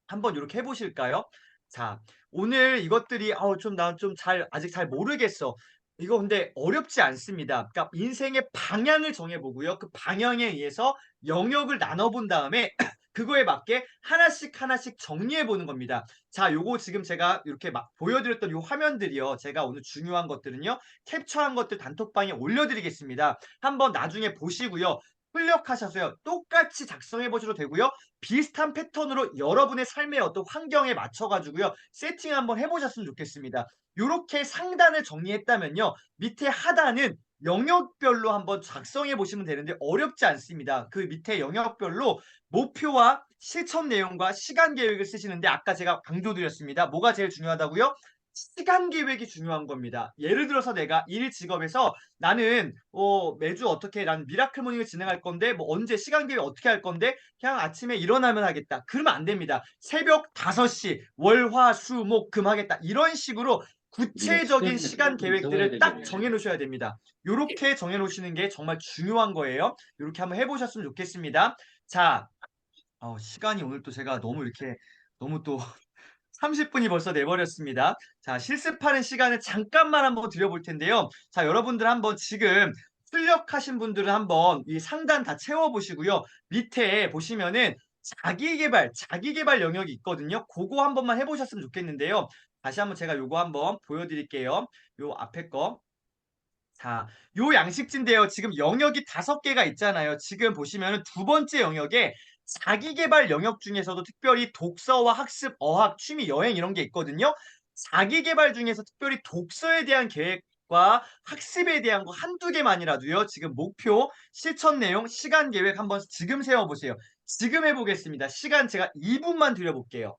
한번 이렇게 해보실까요? 자, 오늘 이것들이 좀 나 좀 잘 아직 잘 모르겠어. 이거 근데 어렵지 않습니다. 그러니까 인생의 방향을 정해보고요. 그 방향에 의해서 영역을 나눠본 다음에 그거에 맞게 하나씩 하나씩 정리해 보는 겁니다. 자, 요거 지금 제가 이렇게 막 보여드렸던 요 화면들이요. 제가 오늘 중요한 것들은요. 캡처한 것들 단톡방에 올려드리겠습니다. 한번 나중에 보시고요. 출력하셔서요. 똑같이 작성해 보셔도 되고요. 비슷한 패턴으로 여러분의 삶의 어떤 환경에 맞춰 가지고요. 세팅 한번 해 보셨으면 좋겠습니다. 요렇게 상단을 정리했다면요. 밑에 하단은 영역별로 한번 작성해 보시면 되는데 어렵지 않습니다. 그 밑에 영역별로 목표와 실천 내용과 시간 계획을 쓰시는데 아까 제가 강조드렸습니다. 뭐가 제일 중요하다고요? 시간 계획이 중요한 겁니다. 예를 들어서 내가 일 직업에서 나는 매주 어떻게 난 미라클 모닝을 진행할 건데 뭐 언제 시간 계획 어떻게 할 건데 그냥 아침에 일어나면 하겠다. 그러면 안 됩니다. 새벽 5시 월, 화, 수, 목, 금 하겠다. 이런 식으로 우리가 구체적인 시간을 시간 조금 정해야 계획들을 딱 되겠네. 정해 놓으셔야 됩니다. 요렇게 정해 놓으시는 게 정말 중요한 거예요. 요렇게 한번 해 보셨으면 좋겠습니다. 자, 시간이 오늘 또 제가 너무 이렇게 너무 또 30분이 벌써 돼버렸습니다. 자, 실습하는 시간을 잠깐만 한번 드려볼 텐데요. 자, 여러분들 한번 지금 출력하신 분들은 한번 이 상단 다 채워보시고요. 밑에 보시면은 자기개발 영역이 있거든요. 그거 한 번만 해보셨으면 좋겠는데요. 다시 한번 제가 요거 한번 보여드릴게요. 요 앞에 거. 자, 요 양식지인데요. 지금 영역이 5개가 있잖아요. 지금 보시면은 두 번째 영역에 자기계발 영역 중에서도 특별히 독서와 학습, 어학, 취미, 여행 이런 게 있거든요. 자기계발 중에서 특별히 독서에 대한 계획과 학습에 대한 거 한두 개만이라도요. 지금 목표, 실천 내용, 시간 계획 한번 지금 세워보세요. 지금 해보겠습니다. 시간 제가 2분만 드려볼게요.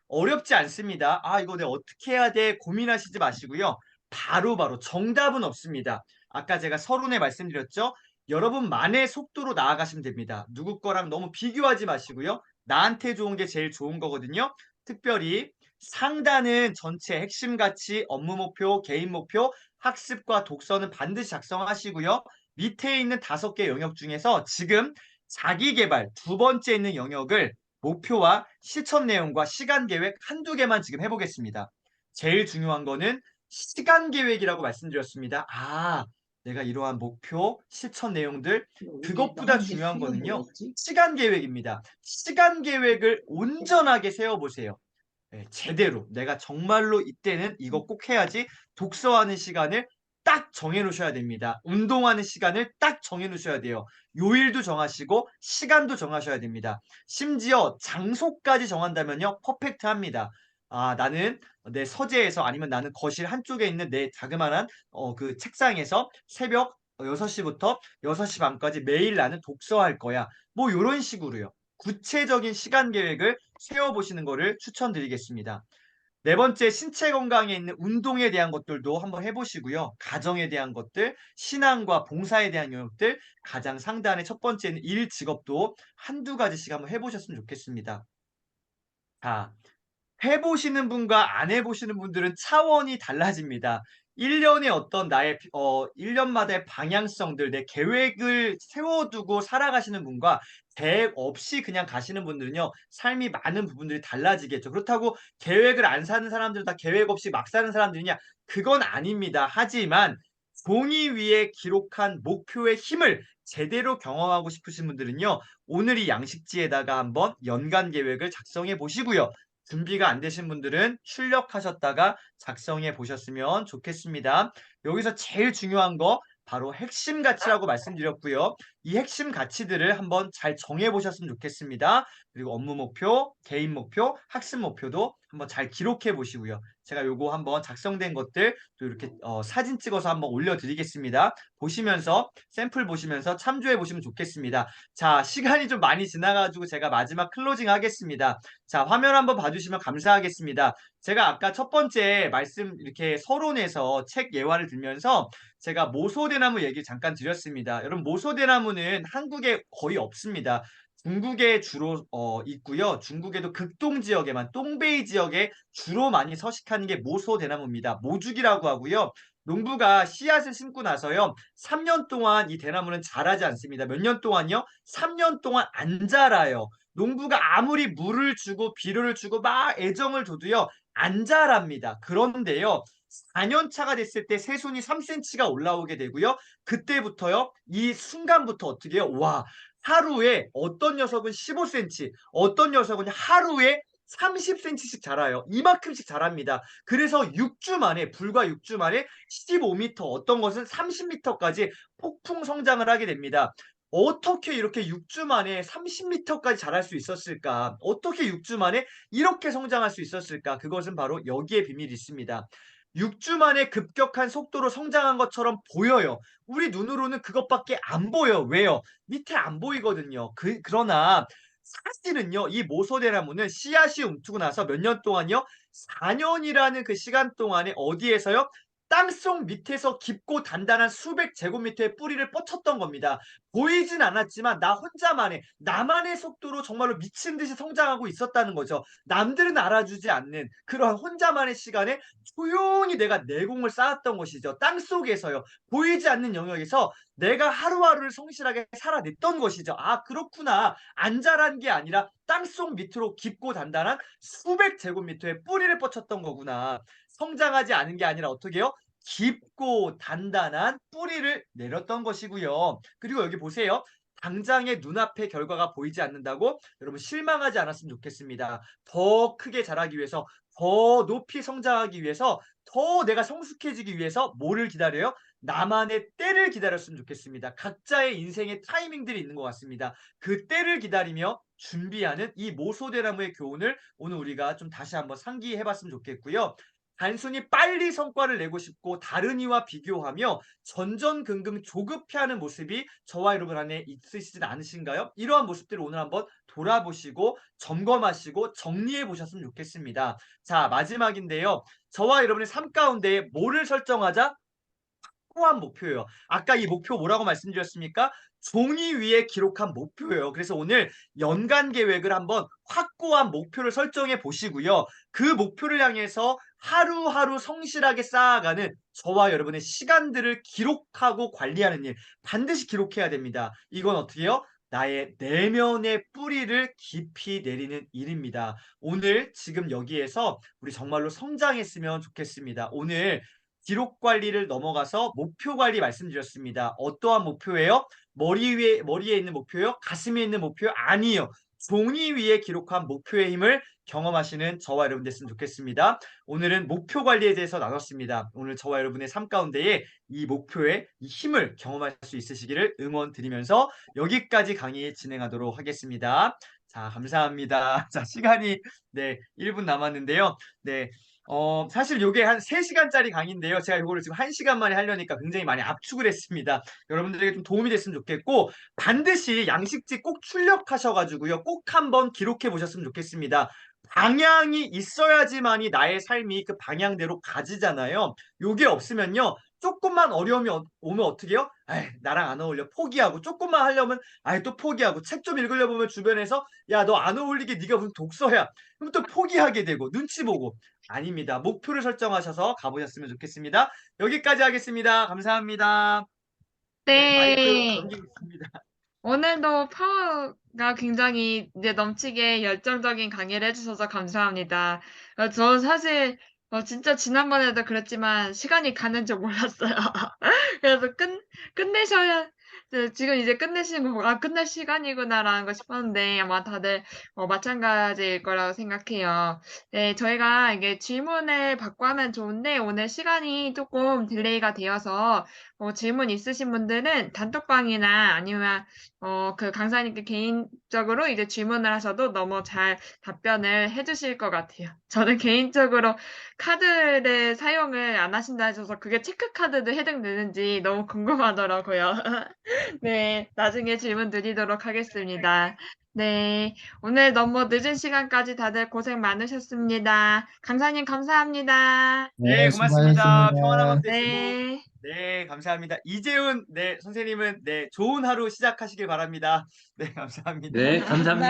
어렵지 않습니다. 이거 내가 어떻게 해야 돼? 고민하시지 마시고요. 바로바로 정답은 없습니다. 아까 제가 서론에 말씀드렸죠? 여러분만의 속도로 나아가시면 됩니다. 누구 거랑 너무 비교하지 마시고요. 나한테 좋은 게 제일 좋은 거거든요. 특별히 상단은 전체 핵심 가치, 업무 목표, 개인 목표, 학습과 독서는 반드시 작성하시고요. 밑에 있는 5개 영역 중에서 지금 자기계발 두 번째 있는 영역을 목표와 실천 내용과 시간 계획 한두 개만 지금 해보겠습니다. 제일 중요한 거는 시간 계획이라고 말씀드렸습니다. 내가 이러한 목표, 실천 내용들, 우리 그것보다 나온 게 중요한 수가 거는요. 뭐였지? 시간 계획입니다. 시간 계획을 온전하게 세워보세요. 네, 제대로 내가 정말로 이때는 이거 꼭 해야지 독서하는 시간을 딱 정해 놓으셔야 됩니다. 운동하는 시간을 딱 정해 놓으셔야 돼요. 요일도 정하시고 시간도 정하셔야 됩니다. 심지어 장소까지 정한다면요. 퍼펙트합니다. 나는 내 서재에서 아니면 나는 거실 한쪽에 있는 내 자그마한 그 책상에서 새벽 6시부터 6시 반까지 매일 나는 독서할 거야. 뭐 요런 식으로요. 구체적인 시간 계획을 세워보시는 거를 추천드리겠습니다. 네 번째, 신체 건강에 있는 운동에 대한 것들도 한번 해보시고요. 가정에 대한 것들, 신앙과 봉사에 대한 영역들, 가장 상단의 첫 번째는 일, 직업도 한두 가지씩 한번 해보셨으면 좋겠습니다. 자, 해보시는 분과 안 해보시는 분들은 차원이 달라집니다. 1년의 어떤 1년마다의 방향성들, 내 계획을 세워두고 살아가시는 분과 계획 없이 그냥 가시는 분들은요, 삶이 많은 부분들이 달라지겠죠. 그렇다고 계획을 안 사는 사람들은 다 계획 없이 막 사는 사람들이냐? 그건 아닙니다. 하지만 종이 위에 기록한 목표의 힘을 제대로 경험하고 싶으신 분들은요, 오늘 이 양식지에다가 한번 연간 계획을 작성해 보시고요. 준비가 안 되신 분들은 출력하셨다가 작성해 보셨으면 좋겠습니다. 여기서 제일 중요한 거 바로 핵심 가치라고 말씀드렸고요. 이 핵심 가치들을 한번 잘 정해 보셨으면 좋겠습니다. 그리고 업무 목표, 개인 목표, 학습 목표도 한번 잘 기록해 보시고요. 제가 요거 한번 작성된 것들 또 이렇게 사진 찍어서 한번 올려드리겠습니다. 보시면서 샘플 보시면서 참조해 보시면 좋겠습니다. 자, 시간이 좀 많이 지나가지고 제가 마지막 클로징 하겠습니다. 자, 화면 한번 봐주시면 감사하겠습니다. 제가 아까 첫 번째 말씀 이렇게 서론에서 책 예화를 들면서 제가 모소대나무 얘기 잠깐 드렸습니다. 여러분, 모소대나무는 한국에 거의 없습니다. 중국에 주로 있고요. 중국에도 극동 지역에만 똥베이 지역에 주로 많이 서식하는 게 모소대나무입니다. 모죽이라고 하고요. 농부가 씨앗을 심고 나서요. 3년 동안 이 대나무는 자라지 않습니다. 몇 년 동안요? 3년 동안 안 자라요. 농부가 아무리 물을 주고 비료를 주고 막 애정을 줘도요. 안 자랍니다. 그런데요. 4년 차가 됐을 때 새순이 3cm가 올라오게 되고요. 그때부터요. 이 순간부터 어떻게 해요? 와, 하루에 어떤 녀석은 15cm, 어떤 녀석은 하루에 30cm씩 자라요. 이만큼씩 자랍니다. 그래서 6주 만에, 불과 6주 만에 15m, 어떤 것은 30m까지 폭풍 성장을 하게 됩니다. 어떻게 이렇게 6주 만에 30m까지 자랄 수 있었을까? 어떻게 6주 만에 이렇게 성장할 수 있었을까? 그것은 바로 여기에 비밀이 있습니다. 6주 만에 급격한 속도로 성장한 것처럼 보여요. 우리 눈으로는 그것밖에 안 보여. 왜요? 밑에 안 보이거든요. 그러나 사실은요, 이 모소대나무는 씨앗이 움트고 나서 몇 년 동안요, 4년이라는 그 시간 동안에 어디에서요? 땅속 밑에서 깊고 단단한 수백 제곱미터의 뿌리를 뻗쳤던 겁니다. 보이진 않았지만 나 혼자만의 나만의 속도로 정말로 미친 듯이 성장하고 있었다는 거죠. 남들은 알아주지 않는 그러한 혼자만의 시간에 조용히 내가 내공을 쌓았던 것이죠. 땅속에서요. 보이지 않는 영역에서 내가 하루하루를 성실하게 살아냈던 것이죠. 아, 그렇구나. 안 자란 게 아니라 땅속 밑으로 깊고 단단한 수백 제곱미터의 뿌리를 뻗쳤던 거구나. 성장하지 않은 게 아니라 어떻게 해요? 깊고 단단한 뿌리를 내렸던 것이고요. 그리고 여기 보세요. 당장의 눈앞의 결과가 보이지 않는다고 여러분 실망하지 않았으면 좋겠습니다. 더 크게 자라기 위해서, 더 높이 성장하기 위해서, 더 내가 성숙해지기 위해서 뭐를 기다려요? 나만의 때를 기다렸으면 좋겠습니다. 각자의 인생의 타이밍들이 있는 것 같습니다. 그 때를 기다리며 준비하는 이 모소대나무의 교훈을 오늘 우리가 좀 다시 한번 상기해봤으면 좋겠고요. 단순히 빨리 성과를 내고 싶고 다른 이와 비교하며 전전긍긍 조급해하는 모습이 저와 여러분 안에 있으시진 않으신가요? 이러한 모습들을 오늘 한번 돌아보시고 점검하시고 정리해 보셨으면 좋겠습니다. 자, 마지막인데요. 저와 여러분의 삶 가운데 뭐를 설정하자? 확고한 목표예요. 아까 이 목표 뭐라고 말씀드렸습니까? 종이 위에 기록한 목표예요. 그래서 오늘 연간 계획을 한번 확고한 목표를 설정해 보시고요. 그 목표를 향해서 하루하루 성실하게 쌓아가는 저와 여러분의 시간들을 기록하고 관리하는 일 반드시 기록해야 됩니다. 이건 어떻게 해요? 나의 내면의 뿌리를 깊이 내리는 일입니다. 오늘 지금 여기에서 우리 정말로 성장했으면 좋겠습니다. 오늘 기록 관리를 넘어가서 목표 관리 말씀드렸습니다. 어떠한 목표예요? 머리에 있는 목표요? 가슴에 있는 목표요? 아니요. 종이 위에 기록한 목표의 힘을 경험하시는 저와 여러분 됐으면 좋겠습니다. 오늘은 목표 관리에 대해서 나눴습니다. 오늘 저와 여러분의 삶 가운데에 이 목표의 이 힘을 경험할 수 있으시기를 응원드리면서 여기까지 강의 진행하도록 하겠습니다. 자, 감사합니다. 자, 시간이 네, 1분 남았는데요. 네. 사실 요게 한 3시간짜리 강의인데요. 제가 이거를 지금 1시간 만에 하려니까 굉장히 많이 압축을 했습니다. 여러분들에게 좀 도움이 됐으면 좋겠고, 반드시 양식지 꼭 출력하셔가지고요. 꼭 한번 기록해 보셨으면 좋겠습니다. 방향이 있어야지만이 나의 삶이 그 방향대로 가지잖아요. 요게 없으면요. 조금만 어려움이 오면 어떻게 해요? 에이, 나랑 안 어울려. 포기하고. 조금만 하려면 아예 또 포기하고. 책 좀 읽으려 보면 주변에서 야, 너 안 어울리게 네가 무슨 독서야. 그럼 또 포기하게 되고 눈치 보고. 아닙니다. 목표를 설정하셔서 가보셨으면 좋겠습니다. 여기까지 하겠습니다. 감사합니다. 네, 마이크 네. 넘기겠습니다. 오늘도 파워가 굉장히 이제 넘치게 열정적인 강의를 해주셔서 감사합니다. 저 사실 진짜 지난번에도 그랬지만 시간이 가는 줄 몰랐어요. 그래서 끝내셔야 지금 이제 끝내시는 거 보고 끝낼 시간이구나라는 거 싶었는데 아마 다들 마찬가지일 거라고 생각해요. 네, 저희가 이게 질문을 받고 하면 좋은데 오늘 시간이 조금 딜레이가 되어서 질문 있으신 분들은 단톡방이나 아니면 그 강사님께 개인적으로 이제 질문을 하셔도 너무 잘 답변을 해주실 것 같아요. 저는 개인적으로 카드를 사용을 안 하신다 하셔서 그게 체크카드도 해당되는지 너무 궁금하더라고요. 네, 나중에 질문 드리도록 하겠습니다. 네, 오늘 너무 늦은 시간까지 다들 고생 많으셨습니다. 강사님 감사합니다. 네, 네, 고맙습니다. 평안한 밤 수고하셨습니다. 되시고. 네. 네, 감사합니다. 이재훈, 네, 선생님은 네, 좋은 하루 시작하시길 바랍니다. 네, 감사합니다. 네, 감사합니다.